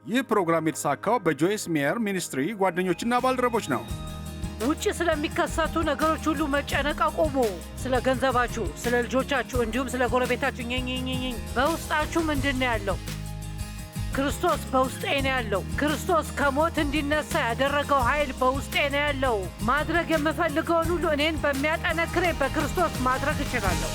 ይህ ፕሮግራም የተሳካው በጆይስ ሜየር ሚኒስትሪ ጓደኞችና ባልደረቦች ነው። ውጭ ስለሚከሰቱ ነገሮች ሁሉ መጨነቅ አቁሙ። ስለ ገንዘባችሁ፣ ስለ ልጆቻችሁ፣ እንዲሁም ስለ ጎረቤታችሁ ኝኝኝኝ። በውስጣችሁ ምንድን ነው ያለው? ክርስቶስ በውስጤ ነው ያለው። ክርስቶስ ከሞት እንዲነሳ ያደረገው ኃይል በውስጤ ነው ያለው። ማድረግ የምፈልገውን ሁሉ እኔን በሚያጠነክረኝ በክርስቶስ ማድረግ እችላለሁ።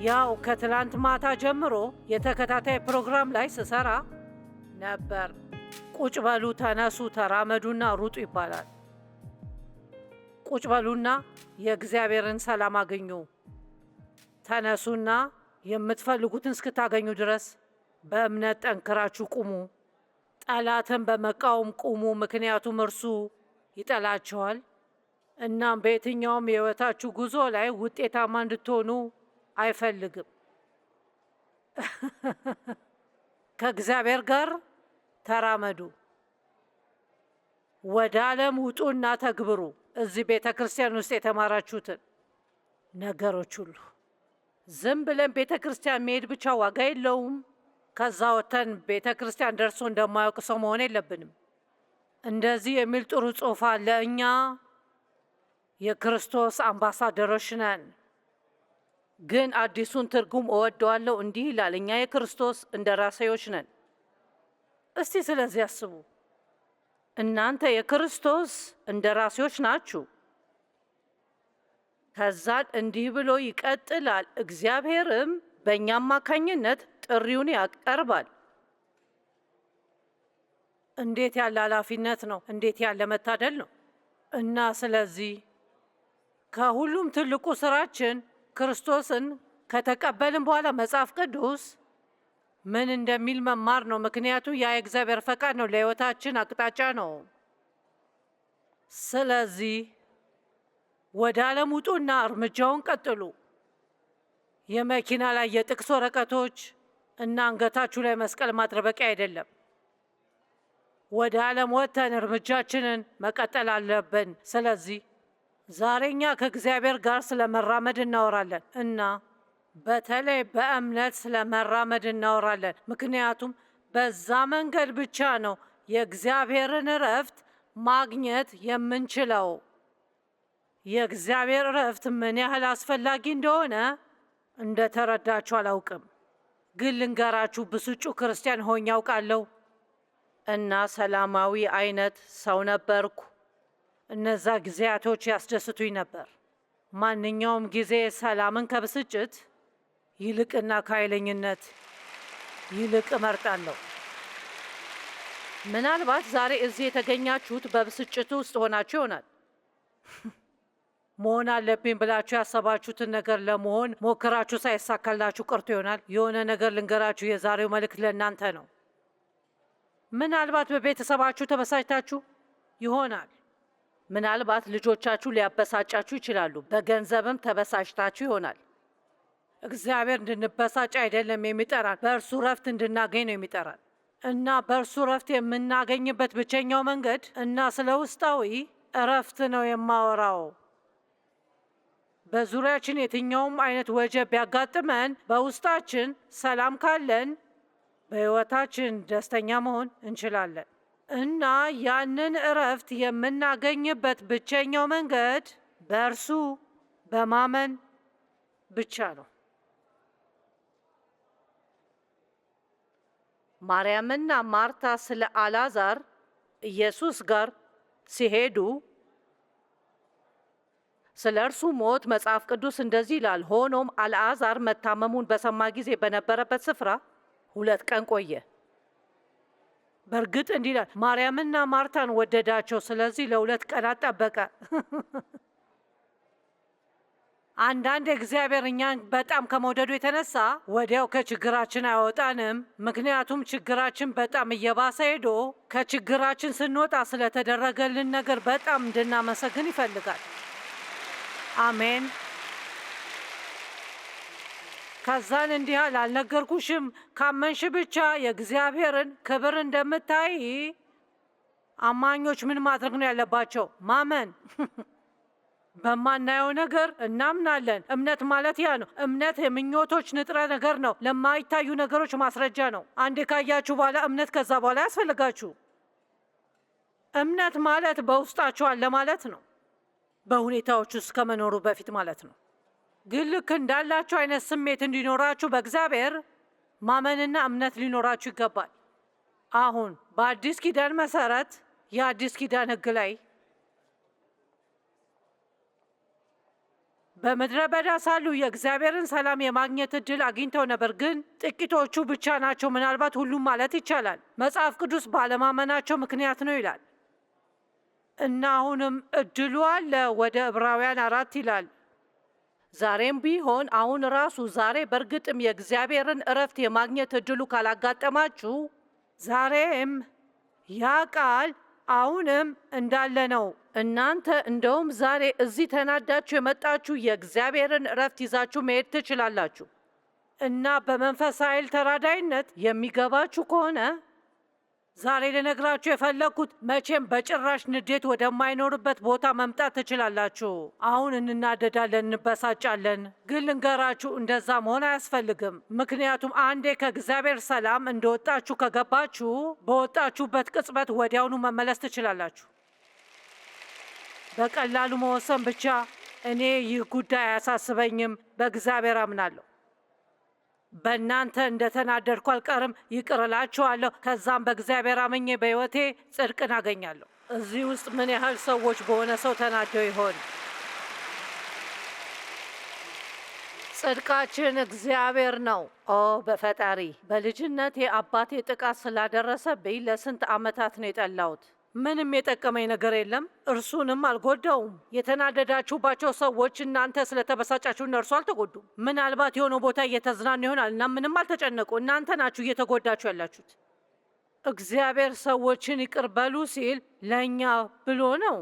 ያው ከትላንት ማታ ጀምሮ የተከታታይ ፕሮግራም ላይ ስሰራ ነበር። ቁጭ በሉ፣ ተነሱ፣ ተራመዱና ሩጡ ይባላል። ቁጭ በሉና የእግዚአብሔርን ሰላም አገኙ። ተነሱና የምትፈልጉትን እስክታገኙ ድረስ በእምነት ጠንክራችሁ ቁሙ። ጠላትን በመቃወም ቁሙ፣ ምክንያቱም እርሱ ይጠላችኋል። እናም በየትኛውም የሕይወታችሁ ጉዞ ላይ ውጤታማ እንድትሆኑ አይፈልግም። ከእግዚአብሔር ጋር ተራመዱ። ወደ ዓለም ውጡና ተግብሩ። እዚህ ቤተ ክርስቲያን ውስጥ የተማራችሁትን ነገሮች ሁሉ ዝም ብለን ቤተ ክርስቲያን መሄድ ብቻ ዋጋ የለውም። ከዛ ወጥተን ቤተ ክርስቲያን ደርሶ እንደማያውቅ ሰው መሆን የለብንም። እንደዚህ የሚል ጥሩ ጽሑፍ አለ። እኛ የክርስቶስ አምባሳደሮች ነን። ግን አዲሱን ትርጉም እወደዋለሁ። እንዲህ ይላል፣ እኛ የክርስቶስ እንደራሴዎች ነን። እስቲ ስለዚህ አስቡ። እናንተ የክርስቶስ እንደራሴዎች ናችሁ። ከዛን እንዲህ ብሎ ይቀጥላል፣ እግዚአብሔርም በእኛ አማካኝነት ጥሪውን ያቀርባል። እንዴት ያለ ኃላፊነት ነው! እንዴት ያለ መታደል ነው! እና ስለዚህ ከሁሉም ትልቁ ስራችን ክርስቶስን ከተቀበልን በኋላ መጽሐፍ ቅዱስ ምን እንደሚል መማር ነው። ምክንያቱም ያ የእግዚአብሔር ፈቃድ ነው፣ ለሕይወታችን አቅጣጫ ነው። ስለዚህ ወደ ዓለም ውጡና እርምጃውን ቀጥሉ። የመኪና ላይ የጥቅስ ወረቀቶች እና አንገታችሁ ላይ መስቀል ማጥበቂያ አይደለም። ወደ ዓለም ወጥተን እርምጃችንን መቀጠል አለብን። ስለዚህ ዛሬ እኛ ከእግዚአብሔር ጋር ስለ መራመድ እናወራለን እና በተለይ በእምነት ስለ መራመድ እናወራለን። ምክንያቱም በዛ መንገድ ብቻ ነው የእግዚአብሔርን እረፍት ማግኘት የምንችለው። የእግዚአብሔር እረፍት ምን ያህል አስፈላጊ እንደሆነ እንደተረዳችሁ አላውቅም፣ ግን ልንገራችሁ። ብስጩ ክርስቲያን ሆኜ አውቃለሁ እና ሰላማዊ አይነት ሰው ነበርኩ። እነዛ ጊዜያቶች ያስደስቱኝ ነበር። ማንኛውም ጊዜ ሰላምን ከብስጭት ይልቅና ከኃይለኝነት ይልቅ እመርጣለሁ። ምናልባት ዛሬ እዚህ የተገኛችሁት በብስጭቱ ውስጥ ሆናችሁ ይሆናል። መሆን አለብኝ ብላችሁ ያሰባችሁትን ነገር ለመሆን ሞክራችሁ ሳይሳካላችሁ ቀርቶ ይሆናል። የሆነ ነገር ልንገራችሁ፣ የዛሬው መልእክት ለእናንተ ነው። ምናልባት በቤተሰባችሁ ተበሳጭታችሁ ይሆናል። ምናልባት ልጆቻችሁ ሊያበሳጫችሁ ይችላሉ። በገንዘብም ተበሳጭታችሁ ይሆናል። እግዚአብሔር እንድንበሳጭ አይደለም የሚጠራን፣ በእርሱ ረፍት እንድናገኝ ነው የሚጠራን እና በእርሱ ረፍት የምናገኝበት ብቸኛው መንገድ እና ስለ ውስጣዊ እረፍት ነው የማወራው። በዙሪያችን የትኛውም አይነት ወጀብ ቢያጋጥመን በውስጣችን ሰላም ካለን በሕይወታችን ደስተኛ መሆን እንችላለን። እና ያንን እረፍት የምናገኝበት ብቸኛው መንገድ በእርሱ በማመን ብቻ ነው። ማርያምና ማርታ ስለ አልዓዛር ኢየሱስ ጋር ሲሄዱ ስለ እርሱ ሞት መጽሐፍ ቅዱስ እንደዚህ ይላል፣ ሆኖም አልዓዛር መታመሙን በሰማ ጊዜ በነበረበት ስፍራ 2 ቀን ቆየ። በእርግጥ እንዲህ ይላል፣ ማርያምና ማርታን ወደዳቸው፣ ስለዚህ ለ2 ቀናት ጠበቀ። አንዳንድ እግዚአብሔር እኛን በጣም ከመውደዱ የተነሳ ወዲያው ከችግራችን አያወጣንም። ምክንያቱም ችግራችን በጣም እየባሰ ሄዶ ከችግራችን ስንወጣ ስለተደረገልን ነገር በጣም እንድናመሰግን ይፈልጋል። አሜን። ከዛን እንዲህ አለ፣ አልነገርኩሽም? ካመንሽ ብቻ የእግዚአብሔርን ክብር እንደምታይ። አማኞች ምን ማድረግ ነው ያለባቸው? ማመን። በማናየው ነገር እናምናለን። እምነት ማለት ያ ነው። እምነት የምኞቶች ንጥረ ነገር ነው። ለማይታዩ ነገሮች ማስረጃ ነው። አንዴ ካያችሁ በኋላ እምነት ከዛ በኋላ ያስፈልጋችሁ። እምነት ማለት በውስጣችሁ አለ ማለት ነው። በሁኔታዎች ውስጥ ከመኖሩ በፊት ማለት ነው። ግን ልክ እንዳላችሁ አይነት ስሜት እንዲኖራችሁ በእግዚአብሔር ማመንና እምነት ሊኖራችሁ ይገባል። አሁን በአዲስ ኪዳን መሰረት የአዲስ ኪዳን ሕግ ላይ በምድረ በዳ ሳሉ የእግዚአብሔርን ሰላም የማግኘት እድል አግኝተው ነበር። ግን ጥቂቶቹ ብቻ ናቸው፣ ምናልባት ሁሉም ማለት ይቻላል። መጽሐፍ ቅዱስ ባለማመናቸው ምክንያት ነው ይላል እና አሁንም እድሉ አለ። ወደ ዕብራውያን 4 ይላል ዛሬም ቢሆን አሁን ራሱ ዛሬ በእርግጥም የእግዚአብሔርን እረፍት የማግኘት እድሉ ካላጋጠማችሁ ዛሬም ያ ቃል አሁንም እንዳለ ነው። እናንተ እንደውም ዛሬ እዚህ ተናዳችሁ የመጣችሁ የእግዚአብሔርን እረፍት ይዛችሁ መሄድ ትችላላችሁ እና በመንፈስ ኃይል ተራዳይነት የሚገባችሁ ከሆነ ዛሬ ልነግራችሁ የፈለግኩት መቼም በጭራሽ ንዴት ወደማይኖርበት ቦታ መምጣት ትችላላችሁ። አሁን እንናደዳለን፣ እንበሳጫለን። ግን ልንገራችሁ እንደዛ መሆን አያስፈልግም። ምክንያቱም አንዴ ከእግዚአብሔር ሰላም እንደወጣችሁ ከገባችሁ በወጣችሁበት ቅጽበት ወዲያውኑ መመለስ ትችላላችሁ። በቀላሉ መወሰን ብቻ እኔ ይህ ጉዳይ አያሳስበኝም፣ በእግዚአብሔር አምናለሁ። በእናንተ እንደተናደድኩ አልቀርም፣ ይቅር እላችኋለሁ። ከዛም በእግዚአብሔር አምኜ በሕይወቴ ጽድቅን አገኛለሁ። እዚህ ውስጥ ምን ያህል ሰዎች በሆነ ሰው ተናደው ይሆን? ጽድቃችን እግዚአብሔር ነው። ኦ በፈጣሪ በልጅነቴ አባቴ ጥቃት ስላደረሰብኝ ለስንት ዓመታት ነው የጠላሁት። ምንም የጠቀመኝ ነገር የለም። እርሱንም አልጎዳውም። የተናደዳችሁባቸው ሰዎች እናንተ ስለተበሳጫችሁ እነርሱ አልተጎዱም። ምናልባት የሆነው ቦታ እየተዝናኑ ይሆናል እና ምንም አልተጨነቁ። እናንተ ናችሁ እየተጎዳችሁ ያላችሁት። እግዚአብሔር ሰዎችን ይቅር በሉ ሲል ለእኛ ብሎ ነው።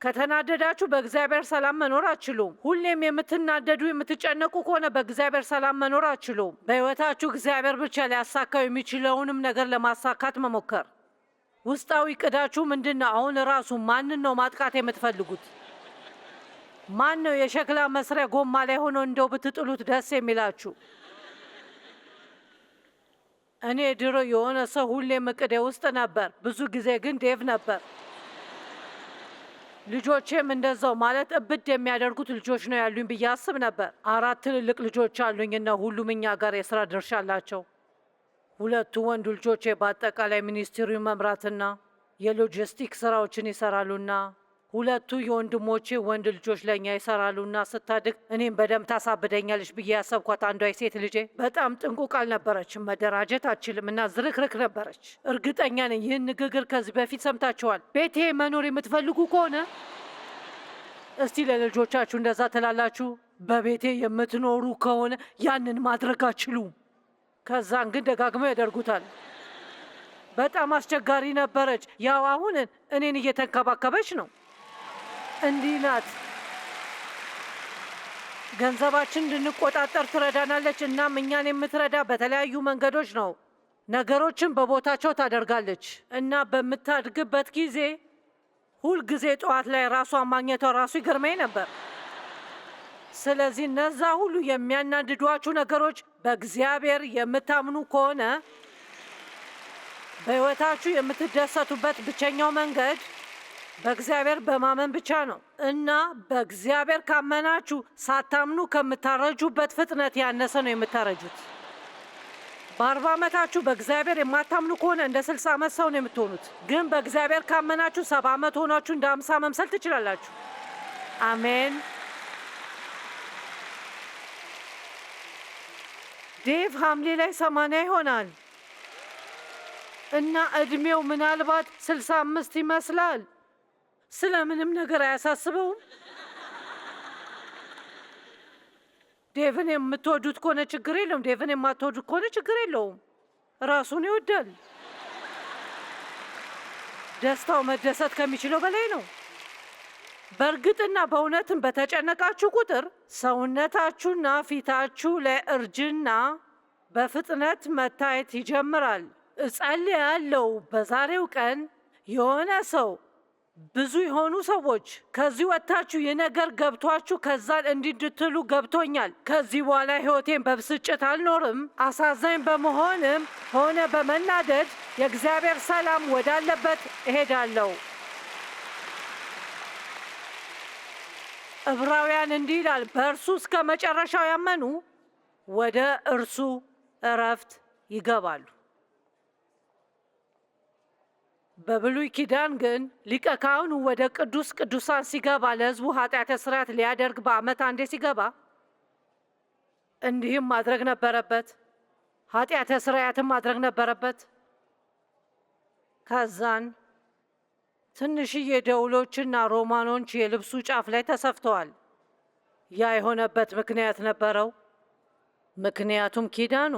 ከተናደዳችሁ በእግዚአብሔር ሰላም መኖር አትችሉም። ሁሌም የምትናደዱ የምትጨነቁ ከሆነ በእግዚአብሔር ሰላም መኖር አትችሉም። በሕይወታችሁ እግዚአብሔር ብቻ ሊያሳካው የሚችለውንም ነገር ለማሳካት መሞከር። ውስጣዊ ቅዳችሁ ምንድን ነው? አሁን ራሱ ማንን ነው ማጥቃት የምትፈልጉት? ማን ነው የሸክላ መስሪያ ጎማ ላይ ሆኖ እንደው ብትጥሉት ደስ የሚላችሁ? እኔ ድሮ የሆነ ሰው ሁሌም እቅዴ ውስጥ ነበር። ብዙ ጊዜ ግን ዴቭ ነበር። ልጆቼም እንደዛው። ማለት እብድ የሚያደርጉት ልጆች ነው ያሉኝ ብዬ አስብ ነበር። 4 ትልልቅ ልጆች አሉኝ እና ሁሉም እኛ ጋር የስራ ድርሻ አላቸው። 2 ወንድ ልጆቼ በአጠቃላይ ሚኒስትሪውን መምራትና የሎጂስቲክ ስራዎችን ይሰራሉና 2 የወንድሞቼ ወንድ ልጆች ለእኛ ይሰራሉና ስታድግ እኔም በደንብ ታሳብደኛለች ብዬ ያሰብኳት አንዷ የሴት ልጄ በጣም ጥንቁቅ አልነበረችም። መደራጀት አትችልም እና ዝርክርክ ነበረች። እርግጠኛ ነኝ ይህን ንግግር ከዚህ በፊት ሰምታችኋል። ቤቴ መኖር የምትፈልጉ ከሆነ እስቲ ለልጆቻችሁ እንደዛ ትላላችሁ። በቤቴ የምትኖሩ ከሆነ ያንን ማድረግ አትችሉም። ከዛን ግን ደጋግመው ያደርጉታል። በጣም አስቸጋሪ ነበረች። ያው አሁን እኔን እየተንከባከበች ነው። እንዲህ ናት። ገንዘባችን እንድንቆጣጠር ትረዳናለች። እናም እኛን የምትረዳ በተለያዩ መንገዶች ነው። ነገሮችን በቦታቸው ታደርጋለች እና በምታድግበት ጊዜ ሁልጊዜ ጠዋት ላይ ራሷን ማግኘቷ ራሱ ይገርመኝ ነበር። ስለዚህ እነዛ ሁሉ የሚያናድዷችሁ ነገሮች በእግዚአብሔር የምታምኑ ከሆነ በሕይወታችሁ የምትደሰቱበት ብቸኛው መንገድ በእግዚአብሔር በማመን ብቻ ነው እና በእግዚአብሔር ካመናችሁ ሳታምኑ ከምታረጁበት ፍጥነት ያነሰ ነው የምታረጁት። በ40 ዓመታችሁ በእግዚአብሔር የማታምኑ ከሆነ እንደ 60 ዓመት ሰው ነው የምትሆኑት። ግን በእግዚአብሔር ካመናችሁ 70 ዓመት ሆናችሁ እንደ 50 መምሰል ትችላላችሁ። አሜን። ዴቭ ሐምሌ ላይ 80 ይሆናል እና እድሜው ምናልባት 65 ይመስላል። ስለምንም ነገር አያሳስበውም። ዴቭን የምትወዱት ከሆነ ችግር የለውም። ዴቭን የማትወዱት ከሆነ ችግር የለውም። ራሱን ይወዳል። ደስታው መደሰት ከሚችለው በላይ ነው። በእርግጥና በእውነትም በተጨነቃችሁ ቁጥር ሰውነታችሁና ፊታችሁ ለእርጅና በፍጥነት መታየት ይጀምራል። እጸልያለሁ በዛሬው ቀን የሆነ ሰው ብዙ የሆኑ ሰዎች ከዚህ ወጥታችሁ ይህ ነገር ገብቷችሁ ከዛን እንድትሉ ገብቶኛል። ከዚህ በኋላ ሕይወቴን በብስጭት አልኖርም። አሳዛኝ በመሆንም ሆነ በመናደድ የእግዚአብሔር ሰላም ወዳለበት እሄዳለሁ። ዕብራውያን እንዲህ ይላል፣ በእርሱ እስከ መጨረሻው ያመኑ ወደ እርሱ እረፍት ይገባሉ። በብሉይ ኪዳን ግን ሊቀ ካህኑ ወደ ቅዱስ ቅዱሳን ሲገባ ለሕዝቡ ኃጢአተ ስርየት ሊያደርግ በዓመት አንዴ ሲገባ እንዲህም ማድረግ ነበረበት፣ ኃጢአተ ስርየትም ማድረግ ነበረበት። ከዛን ትንሽዬ ደውሎችና ሮማኖች የልብሱ ጫፍ ላይ ተሰፍተዋል። ያ የሆነበት ምክንያት ነበረው። ምክንያቱም ኪዳኑ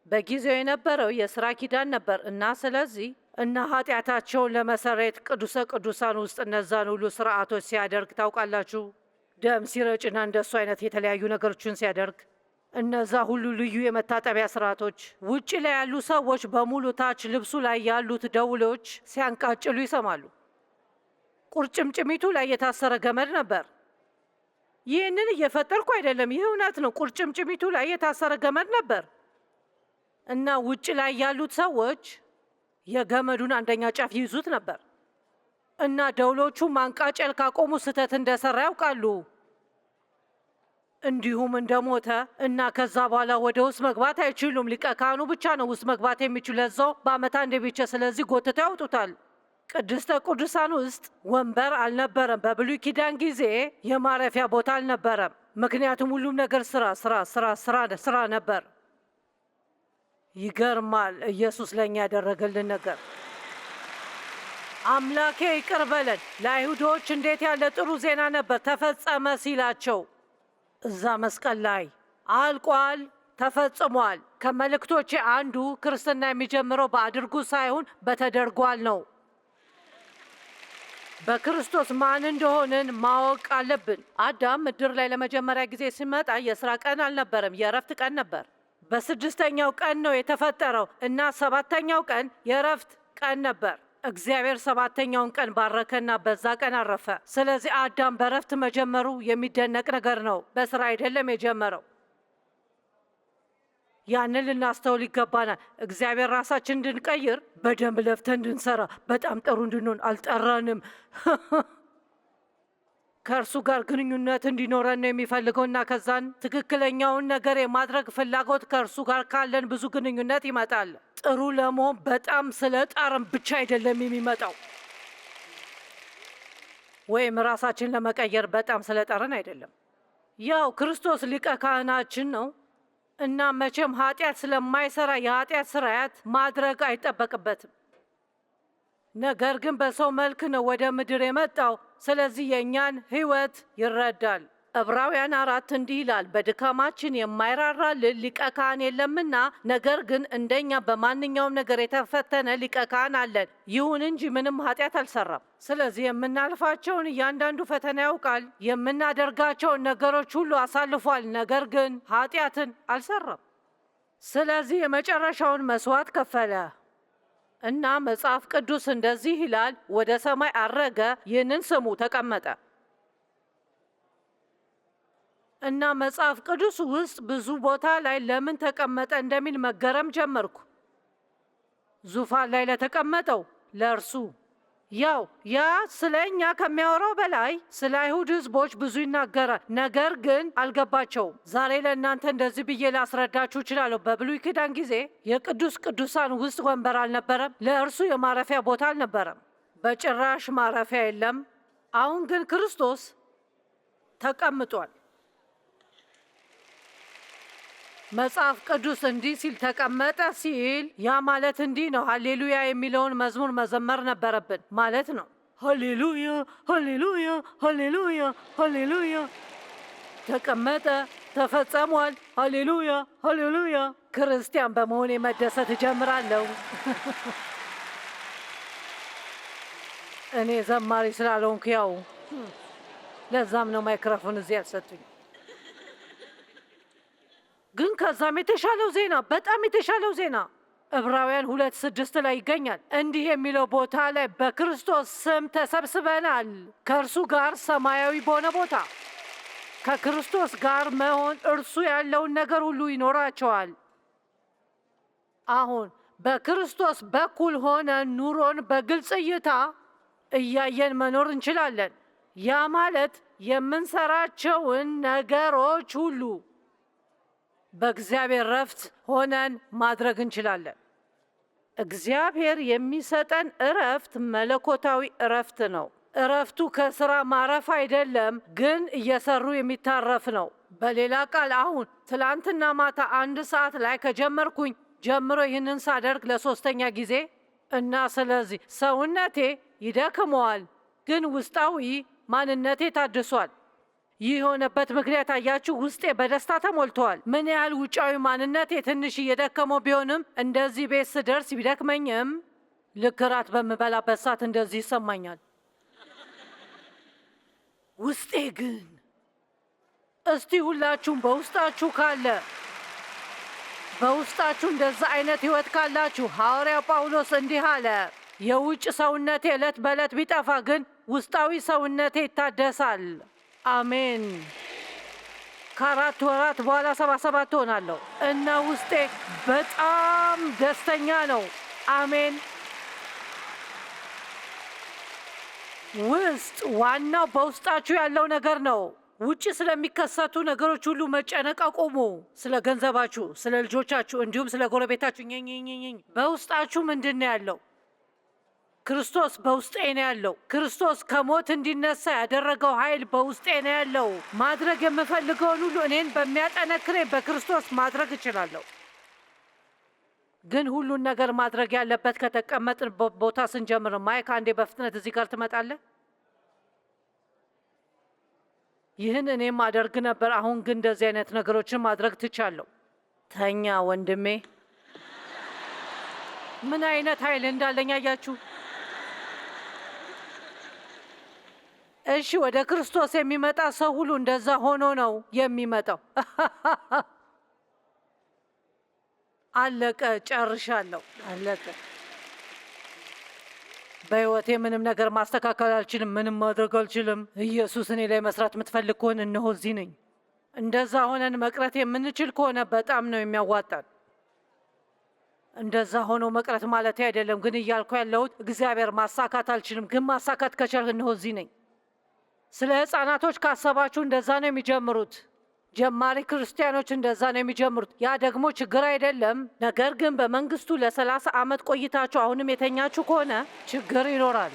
በጊዜው የነበረው የሥራ ኪዳን ነበር እና ስለዚህ እና ኃጢአታቸውን ለመሰረየት ቅዱሰ ቅዱሳን ውስጥ እነዛን ሁሉ ስርዓቶች ሲያደርግ ታውቃላችሁ። ደም ሲረጭና እንደሱ አይነት የተለያዩ ነገሮችን ሲያደርግ እነዛ ሁሉ ልዩ የመታጠቢያ ስርዓቶች ውጭ ላይ ያሉ ሰዎች በሙሉ ታች ልብሱ ላይ ያሉት ደውሎች ሲያንቃጭሉ ይሰማሉ። ቁርጭምጭሚቱ ላይ የታሰረ ገመድ ነበር። ይህንን እየፈጠርኩ አይደለም፣ ይህ እውነት ነው። ቁርጭምጭሚቱ ላይ የታሰረ ገመድ ነበር እና ውጭ ላይ ያሉት ሰዎች የገመዱን አንደኛ ጫፍ ይይዙት ነበር እና ደውሎቹ ማንቃጨል ካቆሙ ስህተት እንደሰራ ያውቃሉ፣ እንዲሁም እንደሞተ እና ከዛ በኋላ ወደ ውስጥ መግባት አይችሉም። ሊቀ ካህኑ ብቻ ነው ውስጥ መግባት የሚችሉ፣ ለዛው በዓመት አንዴ ብቻ። ስለዚህ ጎትተው ያውጡታል። ቅድስተ ቅዱሳን ውስጥ ወንበር አልነበረም። በብሉይ ኪዳን ጊዜ የማረፊያ ቦታ አልነበረም፣ ምክንያቱም ሁሉም ነገር ስራ ነበር። ይገርማል ኢየሱስ ለእኛ ያደረገልን ነገር። አምላኬ ይቅር በለን። ለአይሁዶች እንዴት ያለ ጥሩ ዜና ነበር! ተፈጸመ ሲላቸው እዛ መስቀል ላይ አልቋል፣ ተፈጽሟል። ከመልእክቶቼ አንዱ ክርስትና የሚጀምረው በአድርጉ ሳይሆን በተደርጓል ነው። በክርስቶስ ማን እንደሆንን ማወቅ አለብን። አዳም ምድር ላይ ለመጀመሪያ ጊዜ ሲመጣ የሥራ ቀን አልነበረም፣ የእረፍት ቀን ነበር። በስድስተኛው ቀን ነው የተፈጠረው እና ሰባተኛው ቀን የእረፍት ቀን ነበር። እግዚአብሔር ሰባተኛውን ቀን ባረከና በዛ ቀን አረፈ። ስለዚህ አዳም በእረፍት መጀመሩ የሚደነቅ ነገር ነው። በስራ አይደለም የጀመረው። ያንን ልናስተውል ይገባናል። እግዚአብሔር ራሳችን እንድንቀይር፣ በደንብ ለፍተን እንድንሰራ፣ በጣም ጥሩ እንድንሆን አልጠራንም። ከእርሱ ጋር ግንኙነት እንዲኖረን ነው የሚፈልገው እና ከዛን ትክክለኛውን ነገር የማድረግ ፍላጎት ከእርሱ ጋር ካለን ብዙ ግንኙነት ይመጣል። ጥሩ ለመሆን በጣም ስለ ጣርን ብቻ አይደለም የሚመጣው፣ ወይም ራሳችን ለመቀየር በጣም ስለ ጣርን አይደለም። ያው ክርስቶስ ሊቀ ካህናችን ነው እና መቼም ኃጢአት ስለማይሰራ የኃጢአት ስርየት ማድረግ አይጠበቅበትም። ነገር ግን በሰው መልክ ነው ወደ ምድር የመጣው። ስለዚህ የእኛን ሕይወት ይረዳል። ዕብራውያን 4 እንዲህ ይላል፣ በድካማችን የማይራራልን ሊቀ ካህን የለምና፣ ነገር ግን እንደኛ በማንኛውም ነገር የተፈተነ ሊቀ ካህን አለን። ይሁን እንጂ ምንም ኃጢአት አልሰራም። ስለዚህ የምናልፋቸውን እያንዳንዱ ፈተና ያውቃል። የምናደርጋቸውን ነገሮች ሁሉ አሳልፏል፣ ነገር ግን ኃጢአትን አልሰራም። ስለዚህ የመጨረሻውን መስዋዕት ከፈለ እና መጽሐፍ ቅዱስ እንደዚህ ይላል፣ ወደ ሰማይ አረገ፣ ይህንን ስሙ፣ ተቀመጠ። እና መጽሐፍ ቅዱስ ውስጥ ብዙ ቦታ ላይ ለምን ተቀመጠ እንደሚል መገረም ጀመርኩ። ዙፋን ላይ ለተቀመጠው ለእርሱ ያ ስለ እኛ ከሚያወራው በላይ ስለ አይሁድ ሕዝቦች ብዙ ይናገራል። ነገር ግን አልገባቸውም። ዛሬ ለእናንተ እንደዚህ ብዬ ላስረዳችሁ እችላለሁ። በብሉይ ኪዳን ጊዜ የቅዱስ ቅዱሳን ውስጥ ወንበር አልነበረም። ለእርሱ የማረፊያ ቦታ አልነበረም። በጭራሽ ማረፊያ የለም። አሁን ግን ክርስቶስ ተቀምጧል። መጽሐፍ ቅዱስ እንዲህ ሲል ተቀመጠ ሲል ያ ማለት እንዲህ ነው። ሃሌሉያ የሚለውን መዝሙር መዘመር ነበረብን ማለት ነው። ሃሌሉያ ሃሌሉያ ሃሌሉያ ሃሌሉያ፣ ተቀመጠ፣ ተፈጸሟል። ሃሌሉያ ሃሌሉያ። ክርስቲያን በመሆኔ መደሰት እጀምራለሁ። እኔ ዘማሪ ስላልሆንኩ ያው ለዛም ነው ማይክሮፎን እዚህ ያልሰጡኝ። ግን ከዛም የተሻለው ዜና፣ በጣም የተሻለው ዜና ዕብራውያን 2:6 ላይ ይገኛል። እንዲህ የሚለው ቦታ ላይ በክርስቶስ ስም ተሰብስበናል ከእርሱ ጋር ሰማያዊ በሆነ ቦታ። ከክርስቶስ ጋር መሆን እርሱ ያለውን ነገር ሁሉ ይኖራቸዋል። አሁን በክርስቶስ በኩል ሆነ ኑሮን በግልጽ እይታ እያየን መኖር እንችላለን። ያ ማለት የምንሰራቸውን ነገሮች ሁሉ በእግዚአብሔር ረፍት ሆነን ማድረግ እንችላለን። እግዚአብሔር የሚሰጠን እረፍት መለኮታዊ እረፍት ነው። እረፍቱ ከስራ ማረፍ አይደለም፣ ግን እየሰሩ የሚታረፍ ነው። በሌላ ቃል አሁን ትላንትና ማታ 1 ሰዓት ላይ ከጀመርኩኝ ጀምሮ ይህንን ሳደርግ ለ3ኛ ጊዜ እና ስለዚህ ሰውነቴ ይደክመዋል፣ ግን ውስጣዊ ማንነቴ ታድሷል። ይህ የሆነበት ምክንያት አያችሁ፣ ውስጤ በደስታ ተሞልተዋል። ምን ያህል ውጫዊ ማንነቴ ትንሽ እየደከመው ቢሆንም እንደዚህ ቤት ስደርስ ቢደክመኝም ልክ እራት በምበላበት ሰዓት እንደዚህ ይሰማኛል። ውስጤ ግን እስቲ ሁላችሁም በውስጣችሁ ካለ በውስጣችሁ እንደዛ አይነት ህይወት ካላችሁ ሐዋርያው ጳውሎስ እንዲህ አለ፣ የውጭ ሰውነቴ ዕለት በዕለት ቢጠፋ ግን ውስጣዊ ሰውነቴ ይታደሳል። አሜን። ከ4 ወራት በኋላ 77 ሆናለሁ እና ውስጤ በጣም ደስተኛ ነው። አሜን። ውስጥ ዋናው በውስጣችሁ ያለው ነገር ነው። ውጭ ስለሚከሰቱ ነገሮች ሁሉ መጨነቅ አቁሙ። ስለ ገንዘባችሁ፣ ስለ ልጆቻችሁ፣ እንዲሁም ስለ ጎረቤታችሁ በውስጣችሁ ምንድን ነው ያለው? ክርስቶስ በውስጤ ነው ያለው። ክርስቶስ ከሞት እንዲነሳ ያደረገው ኃይል በውስጤ ነው ያለው። ማድረግ የምፈልገውን ሁሉ እኔን በሚያጠነክረኝ በክርስቶስ ማድረግ እችላለሁ። ግን ሁሉን ነገር ማድረግ ያለበት ከተቀመጥን ቦታ ስንጀምር። ማይክ አንዴ በፍጥነት እዚህ ጋር ትመጣለህ? ይህን እኔም አደርግ ነበር። አሁን ግን እንደዚህ አይነት ነገሮችን ማድረግ ትቻለሁ። ተኛ ወንድሜ። ምን አይነት ኃይል እንዳለኝ አያችሁ? እሺ፣ ወደ ክርስቶስ የሚመጣ ሰው ሁሉ እንደዛ ሆኖ ነው የሚመጣው። አለቀ፣ ጨርሻለሁ፣ አለቀ። በሕይወቴ ምንም ነገር ማስተካከል አልችልም፣ ምንም ማድረግ አልችልም። ኢየሱስ እኔ ላይ መስራት የምትፈልግ ከሆነ እነሆ እዚህ ነኝ። እንደዛ ሆነን መቅረት የምንችል ከሆነ በጣም ነው የሚያዋጣን። እንደዛ ሆኖ መቅረት ማለት አይደለም፣ ግን እያልኩ ያለሁት እግዚአብሔር ማሳካት አልችልም፣ ግን ማሳካት ከቻልክ እነሆ እዚህ ነኝ። ስለ ሕፃናቶች ካሰባችሁ እንደዛ ነው የሚጀምሩት። ጀማሪ ክርስቲያኖች እንደዛ ነው የሚጀምሩት። ያ ደግሞ ችግር አይደለም። ነገር ግን በመንግስቱ ለ30 ዓመት ቆይታችሁ አሁንም የተኛችሁ ከሆነ ችግር ይኖራል።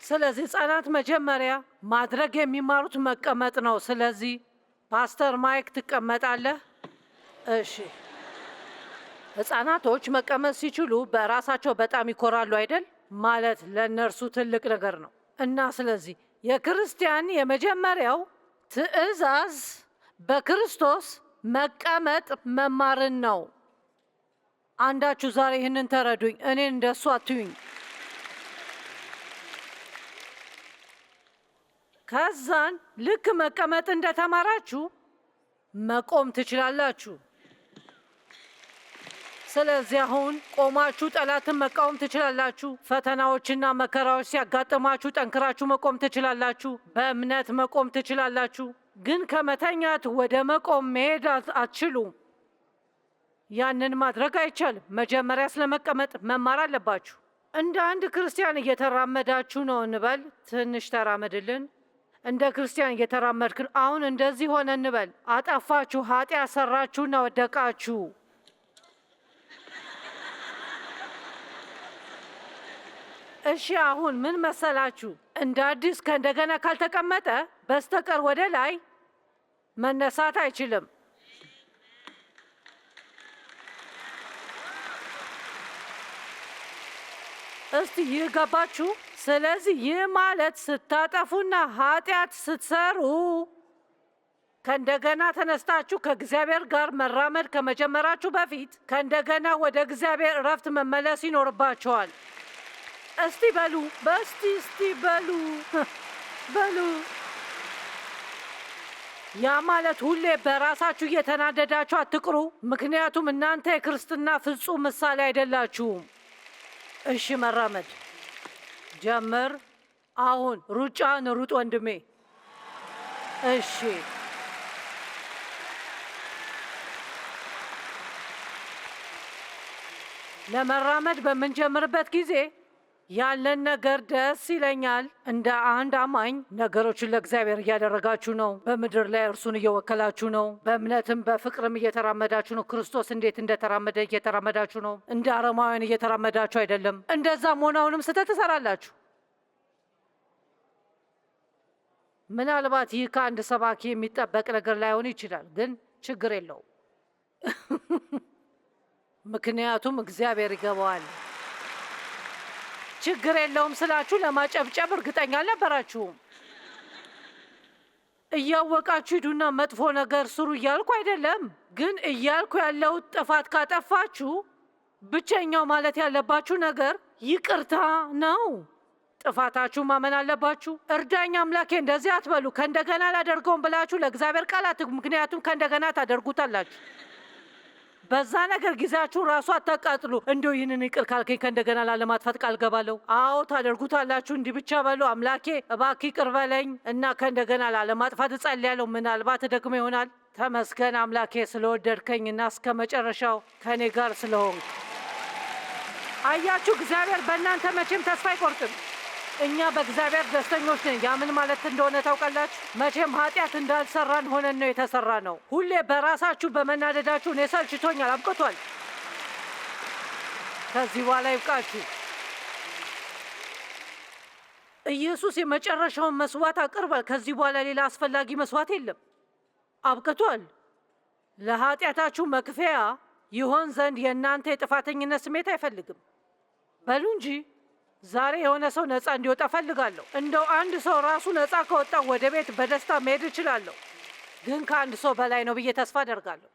ስለዚህ ሕፃናት መጀመሪያ ማድረግ የሚማሩት መቀመጥ ነው። ስለዚህ ፓስተር ማይክ ትቀመጣለህ? እሺ። ሕፃናቶች መቀመጥ ሲችሉ በራሳቸው በጣም ይኮራሉ አይደል? ማለት ለእነርሱ ትልቅ ነገር ነው። እና ስለዚህ የክርስቲያን የመጀመሪያው ትዕዛዝ በክርስቶስ መቀመጥ መማርን ነው። አንዳችሁ ዛሬ ይህንን ተረዱኝ። እኔን እንደሱ አትዩኝ። ከዛን ልክ መቀመጥ እንደተማራችሁ መቆም ትችላላችሁ። ስለዚህ አሁን ቆማችሁ ጠላትን መቃወም ትችላላችሁ። ፈተናዎችና መከራዎች ሲያጋጥማችሁ ጠንክራችሁ መቆም ትችላላችሁ። በእምነት መቆም ትችላላችሁ። ግን ከመተኛት ወደ መቆም መሄድ አትችሉም። ያንን ማድረግ አይቻልም። መጀመሪያ ስለመቀመጥ መማር አለባችሁ። እንደ አንድ ክርስቲያን እየተራመዳችሁ ነው እንበል። ትንሽ ተራመድልን። እንደ ክርስቲያን እየተራመድክን አሁን እንደዚህ ሆነ እንበል። አጠፋችሁ፣ ኃጢአት ሰራችሁና ወደቃችሁ። እሺ አሁን ምን መሰላችሁ? እንደ አዲስ ከእንደገና ካልተቀመጠ በስተቀር ወደ ላይ መነሳት አይችልም። እስቲ ይህ ገባችሁ? ስለዚህ ይህ ማለት ስታጠፉና ኃጢአት ስትሰሩ ከእንደገና ተነስታችሁ ከእግዚአብሔር ጋር መራመድ ከመጀመራችሁ በፊት ከእንደገና ወደ እግዚአብሔር እረፍት መመለስ ይኖርባቸዋል። እስቲ በሉ እስቲ በሉ በሉ። ያ ማለት ሁሌ በራሳችሁ እየተናደዳችሁ አትቅሩ፣ ምክንያቱም እናንተ የክርስትና ፍጹም ምሳሌ አይደላችሁም። እሺ፣ መራመድ ጀምር። አሁን ሩጫን ሩጥ ወንድሜ። እሺ፣ ለመራመድ በምንጀምርበት ጊዜ ያለን ነገር ደስ ይለኛል። እንደ አንድ አማኝ ነገሮችን ለእግዚአብሔር እያደረጋችሁ ነው። በምድር ላይ እርሱን እየወከላችሁ ነው። በእምነትም በፍቅርም እየተራመዳችሁ ነው። ክርስቶስ እንዴት እንደተራመደ እየተራመዳችሁ ነው። እንደ አረማውያን እየተራመዳችሁ አይደለም። እንደዛም ሆነ አሁንም ስህተት ትሰራላችሁ። ምናልባት ይህ ከአንድ ሰባኪ የሚጠበቅ ነገር ላይሆን ይችላል፣ ግን ችግር የለውም። ምክንያቱም እግዚአብሔር ይገባዋል። ችግር የለውም ስላችሁ ለማጨብጨብ እርግጠኛ አልነበራችሁም። እያወቃችሁ ሂዱና መጥፎ ነገር ስሩ እያልኩ አይደለም፣ ግን እያልኩ ያለው ጥፋት ካጠፋችሁ ብቸኛው ማለት ያለባችሁ ነገር ይቅርታ ነው። ጥፋታችሁ ማመን አለባችሁ። እርዳኝ አምላኬ እንደዚህ አትበሉ። ከእንደገና አላደርገውም ብላችሁ ለእግዚአብሔር ቃል አትግቡ፣ ምክንያቱም ከእንደገና ታደርጉታላችሁ። በዛ ነገር ጊዜያችሁ ራሱ አታቃጥሉ። እንደው ይህንን ይቅር ካልከኝ ከእንደገና ላለማጥፋት ቃል ገባለሁ። አዎ ታደርጉታላችሁ። እንዲህ ብቻ በሉ፣ አምላኬ እባክህ ይቅር በለኝ እና ከእንደገና ላለማጥፋት እጸልያለሁ። ምናልባት ደግሞ ይሆናል። ተመስገን አምላኬ ስለወደድከኝና እስከ መጨረሻው ከእኔ ጋር ስለሆንክ። አያችሁ፣ እግዚአብሔር በእናንተ መቼም ተስፋ አይቆርጥም። እኛ በእግዚአብሔር ደስተኞች ነን። ያ ምን ማለት እንደሆነ ታውቃላችሁ? መቼም ኃጢአት እንዳልሰራን ሆነን ነው የተሰራ ነው። ሁሌ በራሳችሁ በመናደዳችሁ እኔ ሰልችቶኛል፣ አብቅቷል። ከዚህ በኋላ ይብቃችሁ። ኢየሱስ የመጨረሻውን መስዋዕት አቅርቧል። ከዚህ በኋላ ሌላ አስፈላጊ መስዋዕት የለም። አብቅቷል። ለኃጢአታችሁ መክፈያ ይሆን ዘንድ የእናንተ የጥፋተኝነት ስሜት አይፈልግም። በሉ እንጂ ዛሬ የሆነ ሰው ነፃ እንዲወጣ ፈልጋለሁ። እንደው አንድ ሰው ራሱ ነፃ ከወጣ ወደ ቤት በደስታ መሄድ እችላለሁ። ግን ከአንድ ሰው በላይ ነው ብዬ ተስፋ አደርጋለሁ።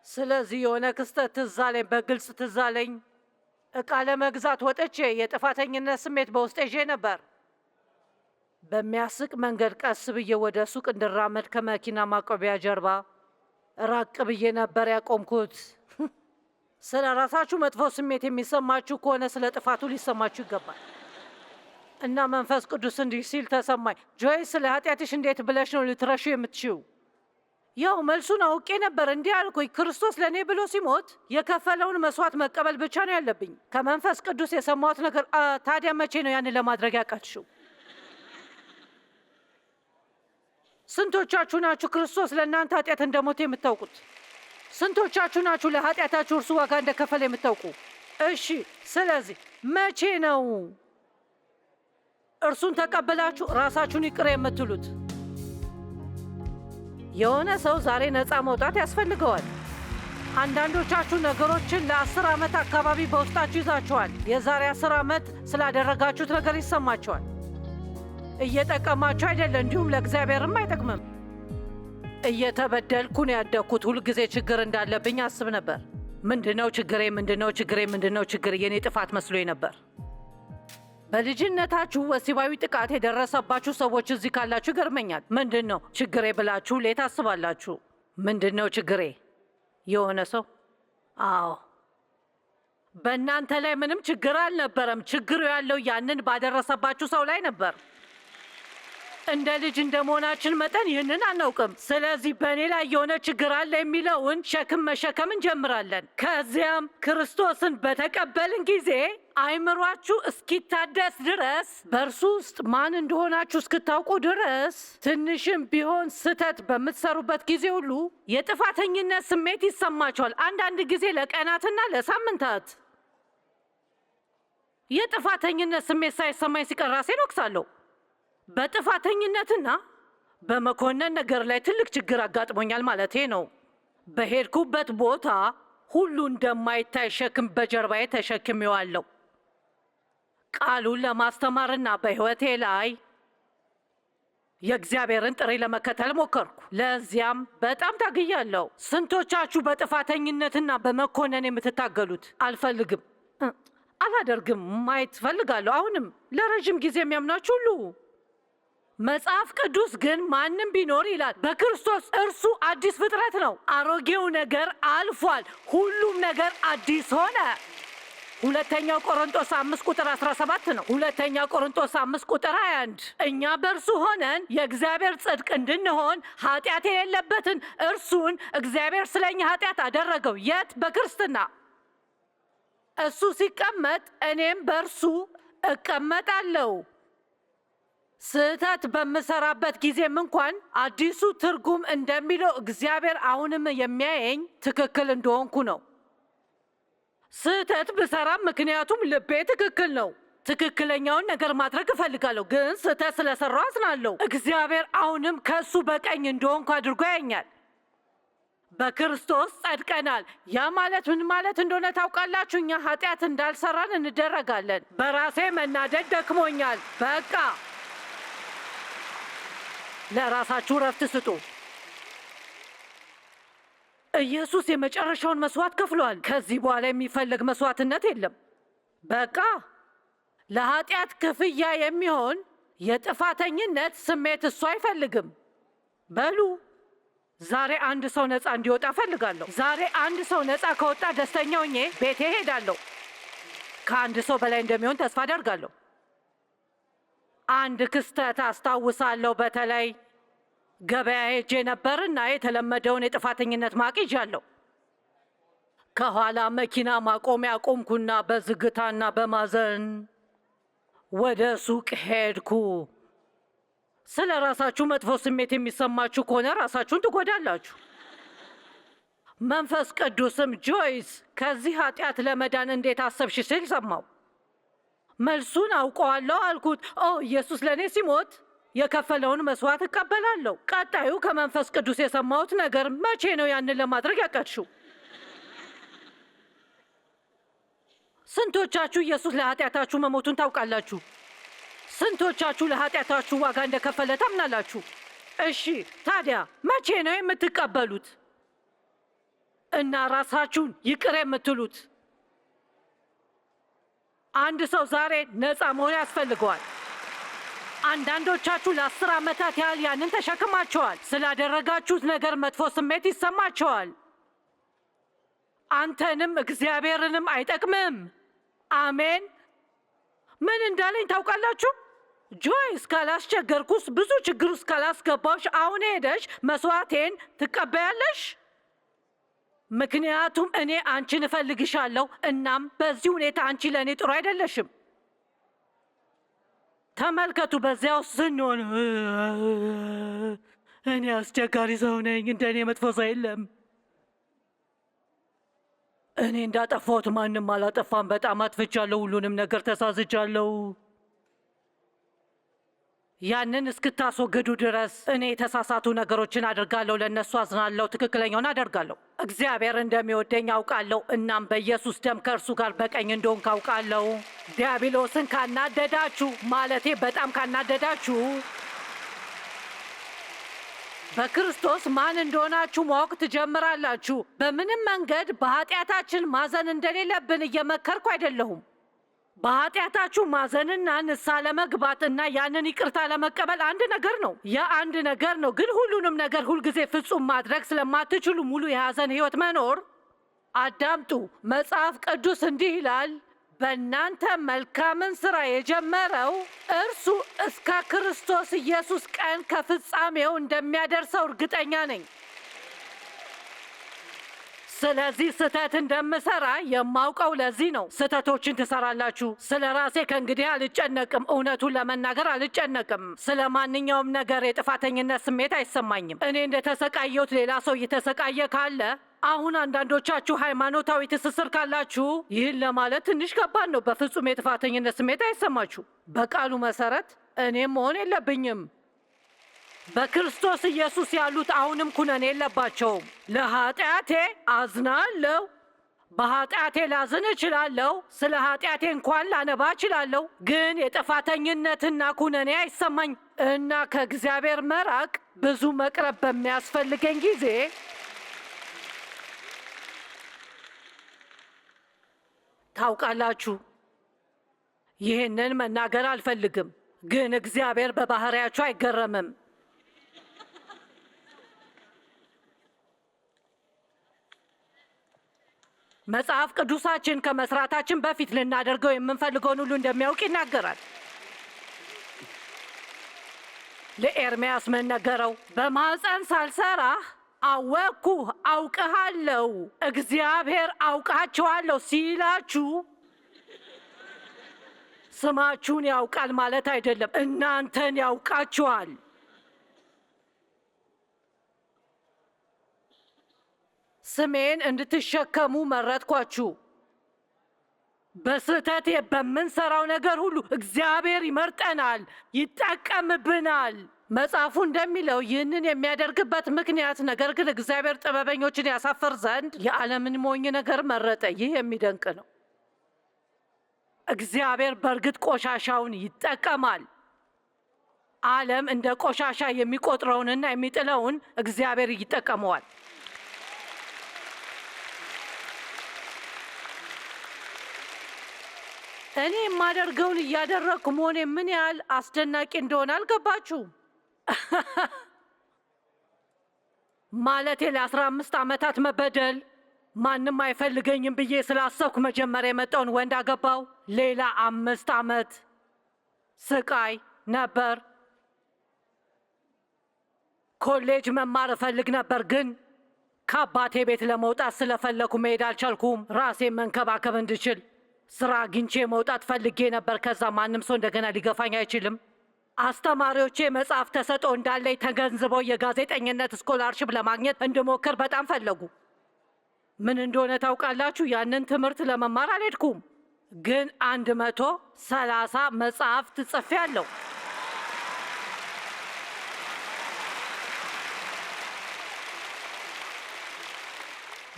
ስለዚህ የሆነ ክስተት ትዝ አለኝ፣ በግልጽ ትዝ አለኝ። ዕቃ ለመግዛት ወጥቼ የጥፋተኝነት ስሜት በውስጤ ይዤ ነበር። በሚያስቅ መንገድ ቀስ ብዬ ወደ ሱቅ እንድራመድ ከመኪና ማቆቢያ ጀርባ ራቅ ብዬ ነበር ያቆምኩት። ስለ ራሳችሁ መጥፎ ስሜት የሚሰማችሁ ከሆነ ስለ ጥፋቱ ሊሰማችሁ ይገባል። እና መንፈስ ቅዱስ እንዲህ ሲል ተሰማኝ፣ ጆይ ስለ ኃጢአትሽ እንዴት ብለሽ ነው ልትረሹ የምትችው? ያው መልሱን አውቄ ነበር። እንዲህ አልኩኝ፣ ክርስቶስ ለእኔ ብሎ ሲሞት የከፈለውን መስዋዕት መቀበል ብቻ ነው ያለብኝ። ከመንፈስ ቅዱስ የሰማሁት ነገር ታዲያ መቼ ነው ያንን ለማድረግ ያቃትሽው? ስንቶቻችሁ ናችሁ ክርስቶስ ለእናንተ ኃጢአት እንደሞተ የምታውቁት? ስንቶቻችሁ ናችሁ ለኃጢአታችሁ እርሱ ዋጋ እንደከፈለ የምታውቁ? እሺ፣ ስለዚህ መቼ ነው እርሱን ተቀብላችሁ ራሳችሁን ይቅር የምትሉት? የሆነ ሰው ዛሬ ነፃ መውጣት ያስፈልገዋል። አንዳንዶቻችሁ ነገሮችን ለ10 ዓመት አካባቢ በውስጣችሁ ይዛችኋል። የዛሬ 10 ዓመት ስላደረጋችሁት ነገር ይሰማችኋል። እየጠቀማችሁ አይደለ፣ እንዲሁም ለእግዚአብሔርም አይጠቅምም። እየተበደልኩ ነው ያደግኩት። ሁልጊዜ ችግር እንዳለብኝ አስብ ነበር። ምንድነው ችግሬ? ምንድነው ችግሬ? ምንድነው ችግር? የኔ ጥፋት መስሎኝ ነበር። በልጅነታችሁ ወሲባዊ ጥቃት የደረሰባችሁ ሰዎች እዚህ ካላችሁ ይገርመኛል። ምንድን ነው ችግሬ ብላችሁ ሌት ታስባላችሁ? ምንድን ነው ችግሬ? የሆነ ሰው አዎ፣ በእናንተ ላይ ምንም ችግር አልነበረም። ችግሩ ያለው ያንን ባደረሰባችሁ ሰው ላይ ነበር። እንደ ልጅ እንደ መሆናችን መጠን ይህንን አናውቅም። ስለዚህ በእኔ ላይ የሆነ ችግር አለ የሚለውን ሸክም መሸከም እንጀምራለን። ከዚያም ክርስቶስን በተቀበልን ጊዜ አይምሯችሁ እስኪታደስ ድረስ፣ በእርሱ ውስጥ ማን እንደሆናችሁ እስክታውቁ ድረስ ትንሽም ቢሆን ስህተት በምትሰሩበት ጊዜ ሁሉ የጥፋተኝነት ስሜት ይሰማችኋል። አንዳንድ ጊዜ ለቀናትና ለሳምንታት። የጥፋተኝነት ስሜት ሳይሰማኝ ሲቀር ራሴን ወቅሳለሁ። በጥፋተኝነትና በመኮነን ነገር ላይ ትልቅ ችግር አጋጥሞኛል ማለቴ ነው። በሄድኩበት ቦታ ሁሉ እንደማይታይ ሸክም በጀርባዬ ተሸክሜዋለሁ። ቃሉን ለማስተማርና በሕይወቴ ላይ የእግዚአብሔርን ጥሪ ለመከተል ሞከርኩ። ለዚያም በጣም ታግያለሁ። ስንቶቻችሁ በጥፋተኝነትና በመኮነን የምትታገሉት? አልፈልግም፣ አላደርግም ማየት ፈልጋለሁ። አሁንም ለረዥም ጊዜ የሚያምናችሁ ሁሉ መጽሐፍ ቅዱስ ግን ማንም ቢኖር ይላል በክርስቶስ እርሱ አዲስ ፍጥረት ነው፣ አሮጌው ነገር አልፏል፣ ሁሉም ነገር አዲስ ሆነ። ሁለተኛው ቆሮንቶስ 5 ቁጥር 17 ነው። ሁለተኛው ቆሮንቶስ 5 ቁጥር 21 እኛ በእርሱ ሆነን የእግዚአብሔር ጽድቅ እንድንሆን ኃጢአት የሌለበትን እርሱን እግዚአብሔር ስለኛ ኃጢአት አደረገው። የት? በክርስትና። እሱ ሲቀመጥ እኔም በእርሱ እቀመጣለሁ። ስህተት በምሰራበት ጊዜም እንኳን አዲሱ ትርጉም እንደሚለው እግዚአብሔር አሁንም የሚያየኝ ትክክል እንደሆንኩ ነው። ስህተት ብሰራም ምክንያቱም ልቤ ትክክል ነው። ትክክለኛውን ነገር ማድረግ እፈልጋለሁ፣ ግን ስህተት ስለሰራው አዝናለሁ። እግዚአብሔር አሁንም ከእሱ በቀኝ እንደሆንኩ አድርጎ ያኛል። በክርስቶስ ጸድቀናል። ያ ማለት ምን ማለት እንደሆነ ታውቃላችሁ? እኛ ኃጢአት እንዳልሰራን እንደረጋለን። በራሴ መናደድ ደክሞኛል። በቃ ለራሳችሁ ረፍት ስጡ። ኢየሱስ የመጨረሻውን መስዋዕት ከፍሏል። ከዚህ በኋላ የሚፈለግ መስዋዕትነት የለም። በቃ ለኃጢአት ክፍያ የሚሆን የጥፋተኝነት ስሜት እሱ አይፈልግም። በሉ ዛሬ አንድ ሰው ነፃ እንዲወጣ እፈልጋለሁ። ዛሬ አንድ ሰው ነፃ ከወጣ ደስተኛ ሆኜ ቤቴ ሄዳለሁ። ከአንድ ሰው በላይ እንደሚሆን ተስፋ አደርጋለሁ። አንድ ክስተት አስታውሳለሁ። በተለይ ገበያ ሄጄ ነበርና የተለመደውን የጥፋተኝነት ማቅ ይዣለሁ። ከኋላ መኪና ማቆሚያ ቆምኩና በዝግታና በማዘን ወደ ሱቅ ሄድኩ። ስለ ራሳችሁ መጥፎ ስሜት የሚሰማችሁ ከሆነ ራሳችሁን ትጎዳላችሁ። መንፈስ ቅዱስም ጆይስ ከዚህ ኃጢአት ለመዳን እንዴት አሰብሽ ሲል ሰማው። መልሱን አውቀዋለሁ አልኩት። ኢየሱስ ለእኔ ሲሞት የከፈለውን መስዋዕት እቀበላለሁ። ቀጣዩ ከመንፈስ ቅዱስ የሰማሁት ነገር መቼ ነው ያንን ለማድረግ ያቀድሽው? ስንቶቻችሁ ኢየሱስ ለኃጢአታችሁ መሞቱን ታውቃላችሁ? ስንቶቻችሁ ለኃጢአታችሁ ዋጋ እንደከፈለ ታምናላችሁ? እሺ ታዲያ መቼ ነው የምትቀበሉት እና ራሳችሁን ይቅር የምትሉት? አንድ ሰው ዛሬ ነፃ መሆን ያስፈልገዋል። አንዳንዶቻችሁ ለ10 ዓመታት ያህል ያንን ተሸክማቸዋል። ስላደረጋችሁት ነገር መጥፎ ስሜት ይሰማቸዋል። አንተንም እግዚአብሔርንም አይጠቅምም። አሜን። ምን እንዳለኝ ታውቃላችሁ? ጆይ እስካላስቸገርኩስ፣ ብዙ ችግር እስካላስገባሽ አሁን ሄደሽ መስዋዕቴን ትቀበያለሽ? ምክንያቱም እኔ አንቺን እፈልግሻለሁ። እናም በዚህ ሁኔታ አንቺ ለእኔ ጥሩ አይደለሽም። ተመልከቱ፣ በዚያ ውስጥ ስንሆን እኔ አስቸጋሪ ሰው ነኝ፣ እንደኔ መጥፎ ሰው የለም፣ እኔ እንዳጠፋሁት ማንም አላጠፋም፣ በጣም አጥፍቻለሁ፣ ሁሉንም ነገር ተሳስቻለሁ። ያንን እስክታስወግዱ ድረስ እኔ የተሳሳቱ ነገሮችን አደርጋለሁ፣ ለእነሱ አዝናለሁ፣ ትክክለኛውን አደርጋለሁ። እግዚአብሔር እንደሚወደኝ አውቃለሁ። እናም በኢየሱስ ደም ከእርሱ ጋር በቀኝ እንደሆንኩ አውቃለሁ። ዲያብሎስን ካናደዳችሁ፣ ማለቴ በጣም ካናደዳችሁ፣ በክርስቶስ ማን እንደሆናችሁ ማወቅ ትጀምራላችሁ። በምንም መንገድ በኃጢአታችን ማዘን እንደሌለብን እየመከርኩ አይደለሁም። በኃጢአታችሁ ማዘንና ንስሐ ለመግባት እና ያንን ይቅርታ ለመቀበል አንድ ነገር ነው። ያ አንድ ነገር ነው። ግን ሁሉንም ነገር ሁልጊዜ ፍጹም ማድረግ ስለማትችሉ ሙሉ የሐዘን ሕይወት መኖር አዳምጡ። መጽሐፍ ቅዱስ እንዲህ ይላል፣ በእናንተ መልካምን ሥራ የጀመረው እርሱ እስከ ክርስቶስ ኢየሱስ ቀን ከፍጻሜው እንደሚያደርሰው እርግጠኛ ነኝ። ስለዚህ ስህተት እንደምሰራ የማውቀው ለዚህ ነው። ስህተቶችን ትሰራላችሁ። ስለ ራሴ ከእንግዲህ አልጨነቅም። እውነቱን ለመናገር አልጨነቅም። ስለ ማንኛውም ነገር የጥፋተኝነት ስሜት አይሰማኝም። እኔ እንደተሰቃየሁት ሌላ ሰው እየተሰቃየ ካለ፣ አሁን አንዳንዶቻችሁ ሃይማኖታዊ ትስስር ካላችሁ ይህን ለማለት ትንሽ ከባድ ነው። በፍጹም የጥፋተኝነት ስሜት አይሰማችሁ። በቃሉ መሰረት እኔም መሆን የለብኝም። በክርስቶስ ኢየሱስ ያሉት አሁንም ኩነኔ የለባቸውም። ለኃጢአቴ አዝናለሁ። በኃጢአቴ ላዝን እችላለሁ። ስለ ኃጢአቴ እንኳን ላነባ እችላለሁ። ግን የጥፋተኝነትና ኩነኔ አይሰማኝ እና ከእግዚአብሔር መራቅ ብዙ መቅረብ በሚያስፈልገኝ ጊዜ ታውቃላችሁ፣ ይህንን መናገር አልፈልግም። ግን እግዚአብሔር በባህሪያችሁ አይገረምም። መጽሐፍ ቅዱሳችን ከመስራታችን በፊት ልናደርገው የምንፈልገውን ሁሉ እንደሚያውቅ ይናገራል። ለኤርምያስ ምን ነገረው? በማኅፀን ሳልሰራህ አወቅኩህ፣ አውቅሃለሁ። እግዚአብሔር አውቃችኋለሁ ሲላችሁ ስማችሁን ያውቃል ማለት አይደለም፣ እናንተን ያውቃችኋል። ስሜን እንድትሸከሙ መረጥኳችሁ። በስህተት በምንሰራው ነገር ሁሉ እግዚአብሔር ይመርጠናል፣ ይጠቀምብናል። መጽሐፉ እንደሚለው ይህንን የሚያደርግበት ምክንያት፣ ነገር ግን እግዚአብሔር ጥበበኞችን ያሳፍር ዘንድ የዓለምን ሞኝ ነገር መረጠ። ይህ የሚደንቅ ነው። እግዚአብሔር በእርግጥ ቆሻሻውን ይጠቀማል። ዓለም እንደ ቆሻሻ የሚቆጥረውንና የሚጥለውን እግዚአብሔር ይጠቀመዋል። እኔ የማደርገውን እያደረግኩ መሆኔ ምን ያህል አስደናቂ እንደሆነ አልገባችሁም? ማለቴ ለ15 ዓመታት መበደል፣ ማንም አይፈልገኝም ብዬ ስላሰብኩ መጀመሪያ የመጣውን ወንድ አገባው። ሌላ 5 ዓመት ስቃይ ነበር። ኮሌጅ መማር እፈልግ ነበር፣ ግን ከአባቴ ቤት ለመውጣት ስለፈለኩ መሄድ አልቻልኩም። ራሴን መንከባከብ እንድችል ስራ አግኝቼ መውጣት ፈልጌ ነበር። ከዛ ማንም ሰው እንደገና ሊገፋኝ አይችልም። አስተማሪዎቼ መጽሐፍ ተሰጥኦ እንዳለኝ ተገንዝበው የጋዜጠኝነት ስኮላርሽፕ ለማግኘት እንድሞክር በጣም ፈለጉ። ምን እንደሆነ ታውቃላችሁ? ያንን ትምህርት ለመማር አልሄድኩም፣ ግን 130 መጽሐፍት ጽፌያለሁ።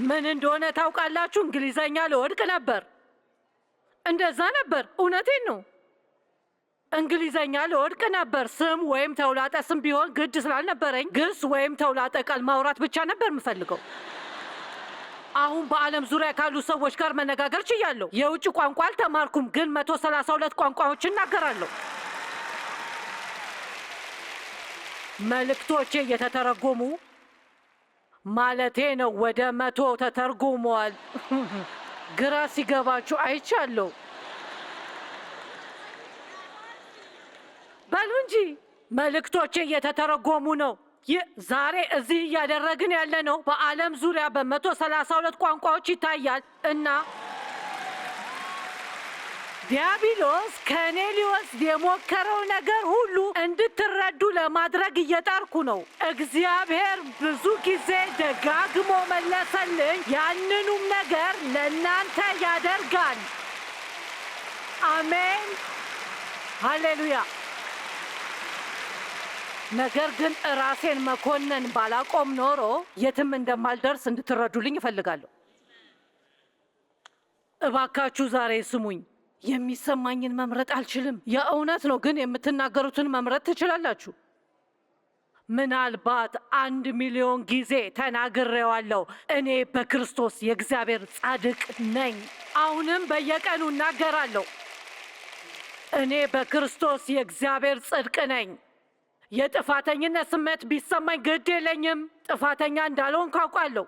ምን እንደሆነ ታውቃላችሁ? እንግሊዘኛ ልወድቅ ነበር። እንደዛ ነበር። እውነቴን ነው። እንግሊዘኛ ልወድቅ ነበር። ስም ወይም ተውላጠ ስም ቢሆን ግድ ስላልነበረኝ ግስ ወይም ተውላጠ ቃል ማውራት ብቻ ነበር የምፈልገው። አሁን በዓለም ዙሪያ ካሉ ሰዎች ጋር መነጋገር ችያለሁ። የውጭ ቋንቋ አልተማርኩም፣ ግን 132 ቋንቋዎች እናገራለሁ። መልእክቶቼ እየተተረጎሙ ማለቴ ነው ወደ 100 ተተርጉመዋል። ግራ ሲገባችሁ አይቻለሁ። በሉ እንጂ መልእክቶቼ እየተተረጎሙ ነው። ይህ ዛሬ እዚህ እያደረግን ያለ ነው በዓለም ዙሪያ በ132 ቋንቋዎች ይታያል። እና ዲያብሎስ ከእኔ ሊወስድ የሞከረው ነገር ሁሉ እንድትረዱ ለማድረግ እየጣርኩ ነው። እግዚአብሔር ብዙ ጊዜ ደጋግሞ መለሰልኝ። ያንኑም ነገር ለእናንተ ያደርጋል። አሜን፣ ሃሌሉያ። ነገር ግን ራሴን መኮነን ባላቆም ኖሮ የትም እንደማልደርስ እንድትረዱልኝ እፈልጋለሁ። እባካችሁ ዛሬ ስሙኝ። የሚሰማኝን መምረጥ አልችልም። የእውነት ነው፣ ግን የምትናገሩትን መምረጥ ትችላላችሁ። ምናልባት 1 ሚሊዮን ጊዜ ተናግሬዋለሁ። እኔ በክርስቶስ የእግዚአብሔር ጻድቅ ነኝ። አሁንም በየቀኑ እናገራለሁ። እኔ በክርስቶስ የእግዚአብሔር ጽድቅ ነኝ። የጥፋተኝነት ስሜት ቢሰማኝ ግድ የለኝም። ጥፋተኛ እንዳልሆንኩ አውቃለሁ።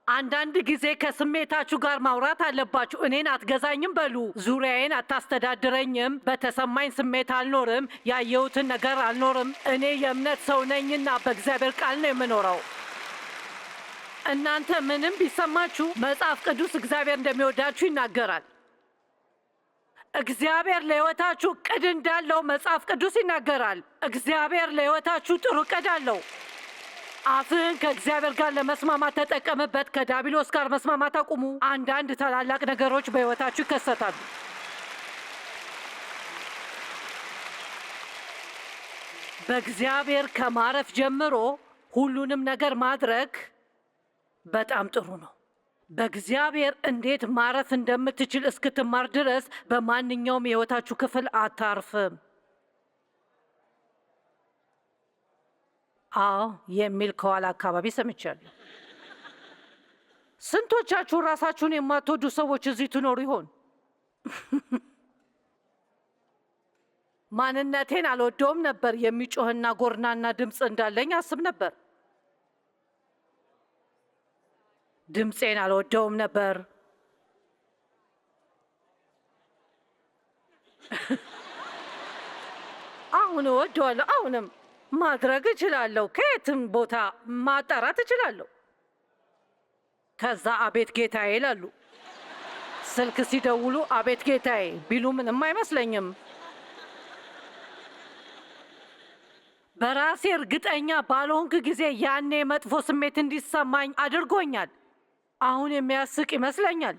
አንዳንድ ጊዜ ከስሜታችሁ ጋር ማውራት አለባችሁ። እኔን አትገዛኝም በሉ። ዙሪያዬን አታስተዳድረኝም። በተሰማኝ ስሜት አልኖርም። ያየሁትን ነገር አልኖርም። እኔ የእምነት ሰው ነኝና በእግዚአብሔር ቃል ነው የምኖረው። እናንተ ምንም ቢሰማችሁ መጽሐፍ ቅዱስ እግዚአብሔር እንደሚወዳችሁ ይናገራል። እግዚአብሔር ለሕይወታችሁ ዕቅድ እንዳለው መጽሐፍ ቅዱስ ይናገራል። እግዚአብሔር ለሕይወታችሁ ጥሩ ዕቅድ አለው። አፍህን ከእግዚአብሔር ጋር ለመስማማት ተጠቀምበት። ከዲያብሎስ ጋር መስማማት አቁሙ። አንዳንድ ታላላቅ ነገሮች በሕይወታችሁ ይከሰታሉ። በእግዚአብሔር ከማረፍ ጀምሮ ሁሉንም ነገር ማድረግ በጣም ጥሩ ነው። በእግዚአብሔር እንዴት ማረፍ እንደምትችል እስክትማር ድረስ በማንኛውም የሕይወታችሁ ክፍል አታርፍም። አዎ የሚል ከኋላ አካባቢ ሰምቻለሁ። ስንቶቻችሁ ራሳችሁን የማትወዱ ሰዎች እዚህ ትኖሩ ይሆን? ማንነቴን አልወደውም ነበር። የሚጮህና ጎርናና ድምፅ እንዳለኝ አስብ ነበር። ድምፄን አልወደውም ነበር። አሁን እወደዋለሁ። አሁንም ማድረግ እችላለሁ። ከየትም ቦታ ማጣራት እችላለሁ። ከዛ አቤት ጌታዬ ይላሉ። ስልክ ሲደውሉ አቤት ጌታዬ ቢሉ ምንም አይመስለኝም። በራሴ እርግጠኛ ባልሆንክ ጊዜ ያኔ መጥፎ ስሜት እንዲሰማኝ አድርጎኛል። አሁን የሚያስቅ ይመስለኛል።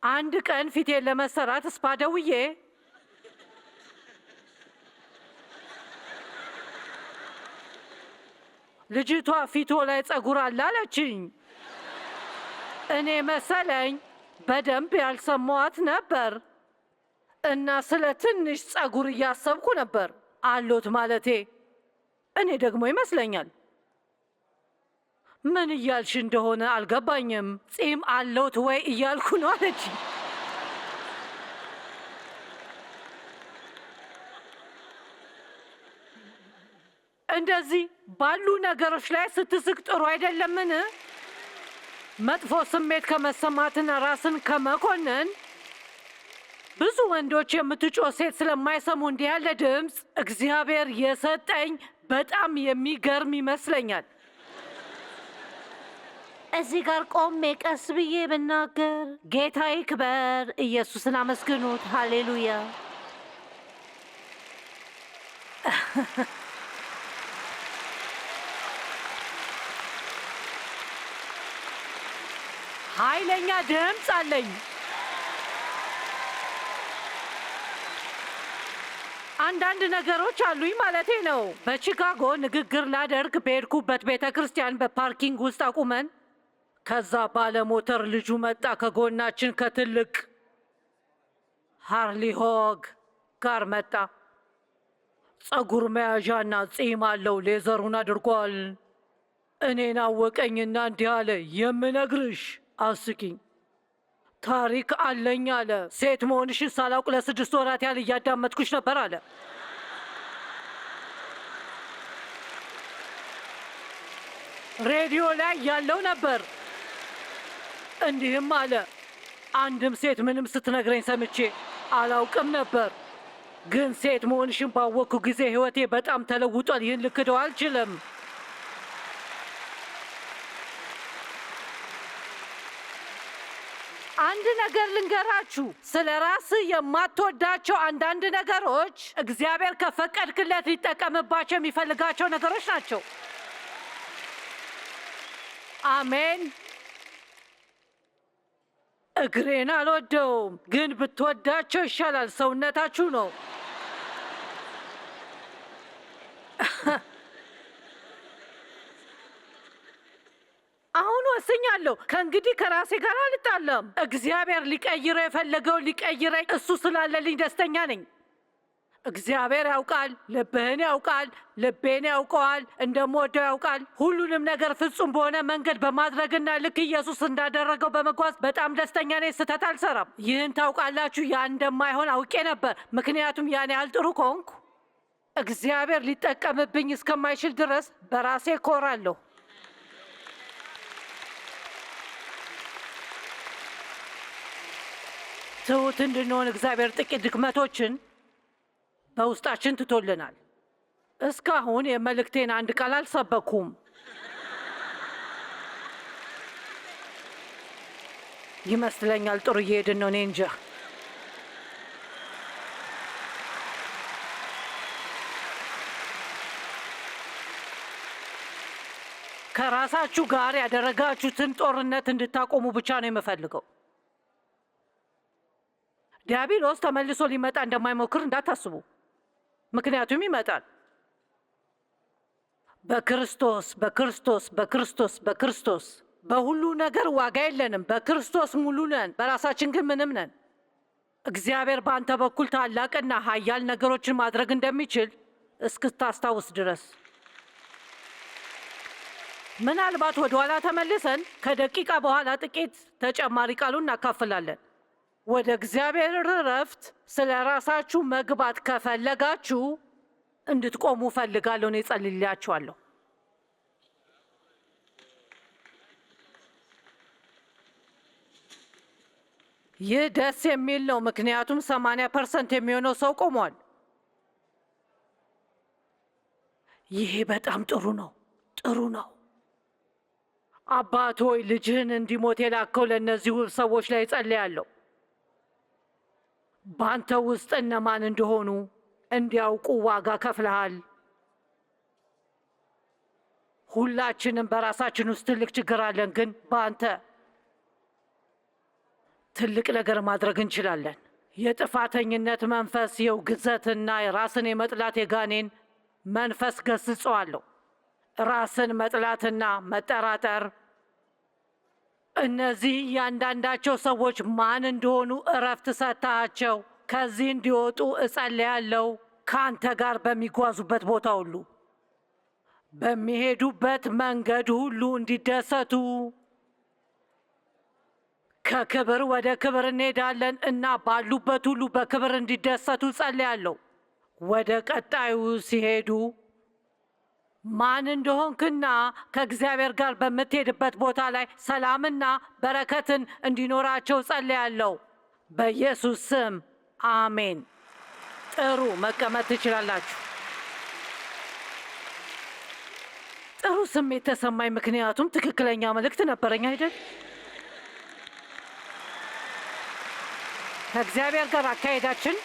አንድ ቀን ፊቴን ለመሰራት ስፓ ደውዬ ልጅቷ ፊቶ ላይ ጸጉር አለ አለችኝ። እኔ መሰለኝ በደንብ ያልሰማዋት ነበር እና ስለ ትንሽ ጸጉር እያሰብኩ ነበር። አሎት ማለቴ እኔ ደግሞ ይመስለኛል። ምን እያልሽ እንደሆነ አልገባኝም። ጺም አለውት ወይ እያልኩ ነው አለችኝ። እንደዚህ ባሉ ነገሮች ላይ ስትስቅ ጥሩ አይደለምን? መጥፎ ስሜት ከመሰማትና ራስን ከመኮነን ብዙ ወንዶች የምትጮህ ሴት ስለማይሰሙ እንዲህ ያለ ድምፅ እግዚአብሔር የሰጠኝ በጣም የሚገርም ይመስለኛል። እዚህ ጋር ቆሜ ቀስ ብዬ ብናገር ጌታ ይክበር፣ ኢየሱስን አመስግኑት፣ ሃሌሉያ። ኃይለኛ ድምፅ አለኝ። አንዳንድ ነገሮች አሉኝ ማለቴ ነው። በቺካጎ ንግግር ላደርግ በሄድኩበት ቤተ ክርስቲያን በፓርኪንግ ውስጥ አቁመን ከዛ ባለሞተር ልጁ መጣ ከጎናችን ከትልቅ ሃርሊ ሆግ ጋር መጣ። ጸጉር መያዣና ጺም አለው። ሌዘሩን አድርጓል። እኔን አወቀኝና እንዲህ አለ፣ የምነግርሽ አስቂኝ ታሪክ አለኝ አለ። ሴት መሆንሽን ሳላውቅ ለ6 ወራት ያህል እያዳመጥኩሽ ነበር አለ። ሬዲዮ ላይ ያለው ነበር። እንዲህም አለ፣ አንድም ሴት ምንም ስትነግረኝ ሰምቼ አላውቅም ነበር፣ ግን ሴት መሆንሽን ባወቅኩ ጊዜ ሕይወቴ በጣም ተለውጧል። ይህን ልክደው አልችልም። አንድ ነገር ልንገራችሁ፣ ስለ ራስህ የማትወዳቸው አንዳንድ ነገሮች እግዚአብሔር ከፈቀድክለት ሊጠቀምባቸው የሚፈልጋቸው ነገሮች ናቸው። አሜን። እግሬን አልወደውም፣ ግን ብትወዳቸው ይሻላል። ሰውነታችሁ ነው። አሁን ወስኛለሁ። ከእንግዲህ ከራሴ ጋር አልጣለም። እግዚአብሔር ሊቀይረው የፈለገው ሊቀይረኝ፣ እሱ ስላለልኝ ደስተኛ ነኝ። እግዚአብሔር ያውቃል፣ ልብህን ያውቃል፣ ልቤን ያውቀዋል፣ እንደምወደው ያውቃል። ሁሉንም ነገር ፍጹም በሆነ መንገድ በማድረግና ልክ ኢየሱስ እንዳደረገው በመጓዝ በጣም ደስተኛ ነኝ። ስህተት አልሰራም። ይህን ታውቃላችሁ። ያ እንደማይሆን አውቄ ነበር፣ ምክንያቱም ያን ያህል ጥሩ ከሆንኩ እግዚአብሔር ሊጠቀምብኝ እስከማይችል ድረስ በራሴ ኮራለሁ። ትሁት እንድንሆን እግዚአብሔር ጥቂት ድክመቶችን በውስጣችን ትቶልናል። እስካሁን የመልእክቴን አንድ ቃል አልሰበኩም ይመስለኛል። ጥሩ እየሄድን ነው። እኔ እንጃ። ከራሳችሁ ጋር ያደረጋችሁትን ጦርነት እንድታቆሙ ብቻ ነው የምፈልገው። ዲያብሎስ ተመልሶ ሊመጣ እንደማይሞክር እንዳታስቡ፣ ምክንያቱም ይመጣል። በክርስቶስ በክርስቶስ በክርስቶስ በክርስቶስ በሁሉ ነገር ዋጋ የለንም። በክርስቶስ ሙሉ ነን፣ በራሳችን ግን ምንም ነን። እግዚአብሔር በአንተ በኩል ታላቅና ኃያል ነገሮችን ማድረግ እንደሚችል እስክታስታውስ ድረስ። ምናልባት ወደ ኋላ ተመልሰን ከደቂቃ በኋላ ጥቂት ተጨማሪ ቃሉን እናካፍላለን። ወደ እግዚአብሔር እረፍት ስለ ራሳችሁ መግባት ከፈለጋችሁ እንድትቆሙ ፈልጋለሁ። እኔ ጸልይላችኋለሁ። ይህ ደስ የሚል ነው፣ ምክንያቱም 80% የሚሆነው ሰው ቆሟል። ይሄ በጣም ጥሩ ነው፣ ጥሩ ነው። አባት ሆይ ልጅህን እንዲሞት የላከው ለእነዚህ ውብ ሰዎች ላይ ጸልያለሁ። በአንተ ውስጥ እነማን እንደሆኑ እንዲያውቁ ዋጋ ከፍለሃል። ሁላችንም በራሳችን ውስጥ ትልቅ ችግር አለን፣ ግን በአንተ ትልቅ ነገር ማድረግ እንችላለን። የጥፋተኝነት መንፈስ፣ የውግዘትና ራስን የመጥላት የጋኔን መንፈስ ገስጸዋለሁ። ራስን መጥላትና መጠራጠር፣ እነዚህ እያንዳንዳቸው ሰዎች ማን እንደሆኑ እረፍት ሰጥተሃቸው ከዚህ እንዲወጡ እጸልያለሁ። ከአንተ ጋር በሚጓዙበት ቦታ ሁሉ፣ በሚሄዱበት መንገድ ሁሉ እንዲደሰቱ። ከክብር ወደ ክብር እንሄዳለን እና ባሉበት ሁሉ በክብር እንዲደሰቱ ጸልያለሁ። ወደ ቀጣዩ ሲሄዱ ማን እንደሆንክና ከእግዚአብሔር ጋር በምትሄድበት ቦታ ላይ ሰላምና በረከትን እንዲኖራቸው ጸልያለሁ። በኢየሱስ ስም አሜን። ጥሩ፣ መቀመጥ ትችላላችሁ። ጥሩ ስሜት ተሰማኝ፣ ምክንያቱም ትክክለኛ መልእክት ነበረኝ አይደል? ከእግዚአብሔር ጋር አካሄዳችን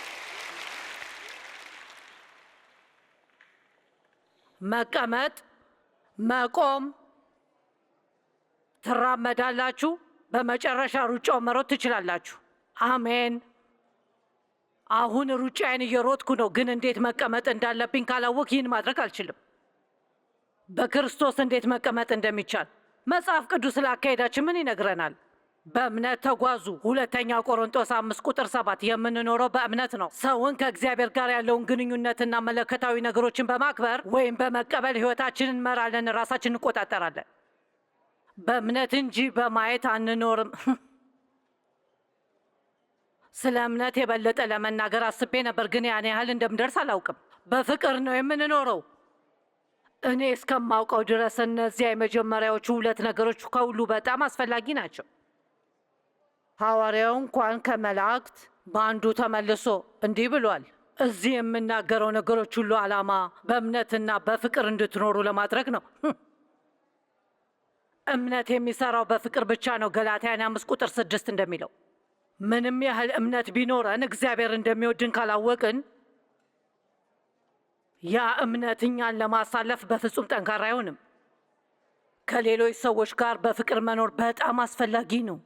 መቀመጥ፣ መቆም፣ ትራመዳላችሁ። በመጨረሻ ሩጫው መሮጥ ትችላላችሁ። አሜን። አሁን ሩጫዬን እየሮጥኩ ነው፣ ግን እንዴት መቀመጥ እንዳለብኝ ካላወቅ ይህን ማድረግ አልችልም። በክርስቶስ እንዴት መቀመጥ እንደሚቻል መጽሐፍ ቅዱስ ስለ አካሄዳችን ምን ይነግረናል? በእምነት ተጓዙ። ሁለተኛ ቆሮንቶስ 5:7 የምንኖረው በእምነት ነው። ሰውን ከእግዚአብሔር ጋር ያለውን ግንኙነትና መለኮታዊ ነገሮችን በማክበር ወይም በመቀበል ሕይወታችንን እንመራለን፣ ራሳችንን እንቆጣጠራለን። በእምነት እንጂ በማየት አንኖርም። ስለ እምነት የበለጠ ለመናገር አስቤ ነበር፣ ግን ያን ያህል እንደምደርስ አላውቅም። በፍቅር ነው የምንኖረው። እኔ እስከማውቀው ድረስ እነዚያ የመጀመሪያዎቹ ሁለት ነገሮች ከሁሉ በጣም አስፈላጊ ናቸው። ሐዋርያው እንኳን ከመላእክት በአንዱ ተመልሶ እንዲህ ብሏል፣ እዚህ የምናገረው ነገሮች ሁሉ ዓላማ በእምነትና በፍቅር እንድትኖሩ ለማድረግ ነው። እምነት የሚሰራው በፍቅር ብቻ ነው። ገላትያን 5:6 እንደሚለው ምንም ያህል እምነት ቢኖረን እግዚአብሔር እንደሚወድን ካላወቅን ያ እምነት እኛን ለማሳለፍ በፍጹም ጠንካራ አይሆንም። ከሌሎች ሰዎች ጋር በፍቅር መኖር በጣም አስፈላጊ ነው።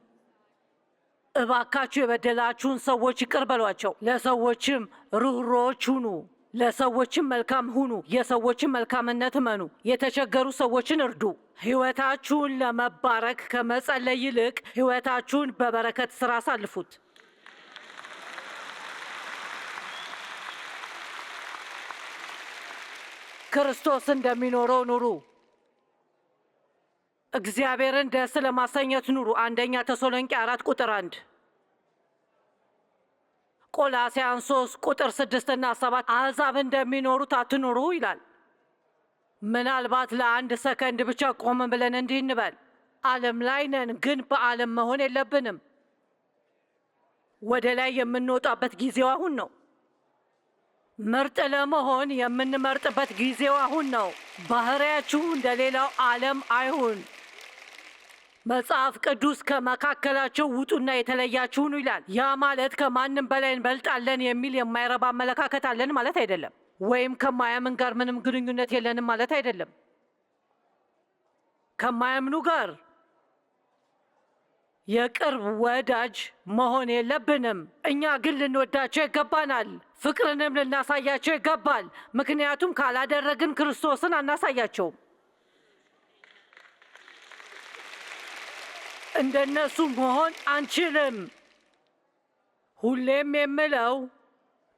እባካችሁ የበደላችሁን ሰዎች ይቅር በሏቸው። ለሰዎችም ርኅሩኆች ሁኑ። ለሰዎችም መልካም ሁኑ። የሰዎችን መልካምነት እመኑ። የተቸገሩ ሰዎችን እርዱ። ሕይወታችሁን ለመባረክ ከመጸለይ ይልቅ ሕይወታችሁን በበረከት ሥራ አሳልፉት። ክርስቶስ እንደሚኖረው ኑሩ። እግዚአብሔርን ደስ ለማሰኘት ኑሩ። አንደኛ ተሰሎንቄ 4:1፣ ቆላስያን 3:6 እና 7 አሕዛብ እንደሚኖሩት አትኑሩ ይላል። ምናልባት ለአንድ ሰከንድ ብቻ ቆም ብለን እንዲህ እንበል፣ ዓለም ላይ ነን፣ ግን በዓለም መሆን የለብንም። ወደ ላይ የምንወጣበት ጊዜው አሁን ነው። ምርጥ ለመሆን የምንመርጥበት ጊዜው አሁን ነው። ባህሪያችሁ እንደ ሌላው ዓለም አይሁን። መጽሐፍ ቅዱስ ከመካከላቸው ውጡና የተለያችሁ ሁኑ ይላል። ያ ማለት ከማንም በላይ እንበልጣለን የሚል የማይረባ አመለካከት አለን ማለት አይደለም። ወይም ከማያምን ጋር ምንም ግንኙነት የለንም ማለት አይደለም። ከማያምኑ ጋር የቅርብ ወዳጅ መሆን የለብንም። እኛ ግን ልንወዳቸው ይገባናል። ፍቅርንም ልናሳያቸው ይገባል። ምክንያቱም ካላደረግን ክርስቶስን አናሳያቸውም። እንደነሱ መሆን አንችልም። ሁሌም የምለው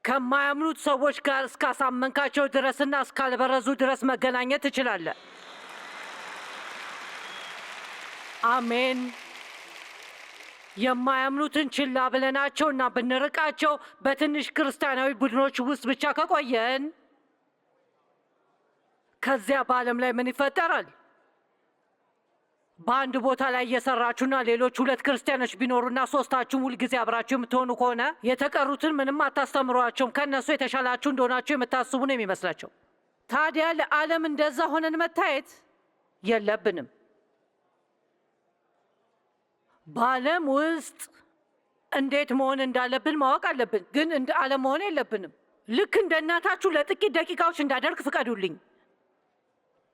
ከማያምኑት ሰዎች ጋር እስካሳመንካቸው ድረስና እስካልበረዙ ድረስ መገናኘት ትችላለህ። አሜን። የማያምኑትን ችላ ብለናቸውና ብንርቃቸው በትንሽ ክርስቲያናዊ ቡድኖች ውስጥ ብቻ ከቆየን ከዚያ በዓለም ላይ ምን ይፈጠራል? በአንድ ቦታ ላይ እየሰራችሁና ሌሎች 2 ክርስቲያኖች ቢኖሩና 3ታችሁም ሁልጊዜ አብራችሁ የምትሆኑ ከሆነ የተቀሩትን ምንም አታስተምሯቸውም። ከእነሱ የተሻላችሁ እንደሆናችሁ የምታስቡ ነው የሚመስላቸው። ታዲያ ለዓለም እንደዛ ሆነን መታየት የለብንም። በዓለም ውስጥ እንዴት መሆን እንዳለብን ማወቅ አለብን፣ ግን እንደ ዓለም መሆን የለብንም። ልክ እንደ እናታችሁ ለጥቂት ደቂቃዎች እንዳደርግ ፍቀዱልኝ።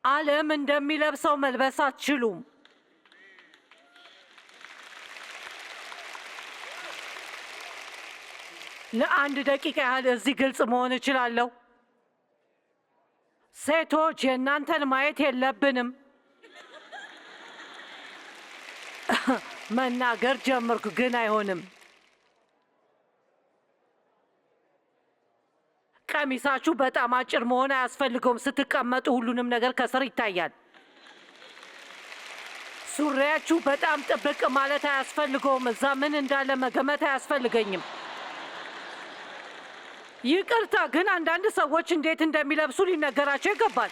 ዓለም እንደሚለብሰው መልበስ አትችሉም። ለአንድ ደቂቃ ያህል እዚህ ግልጽ መሆን እችላለሁ? ሴቶች የእናንተን ማየት የለብንም። መናገር ጀመርኩ፣ ግን አይሆንም። ቀሚሳችሁ በጣም አጭር መሆን አያስፈልገውም። ስትቀመጡ ሁሉንም ነገር ከስር ይታያል። ሱሪያችሁ በጣም ጥብቅ ማለት አያስፈልገውም። እዛ ምን እንዳለ መገመት አያስፈልገኝም። ይቅርታ፣ ግን አንዳንድ ሰዎች እንዴት እንደሚለብሱ ሊነገራቸው ይገባል።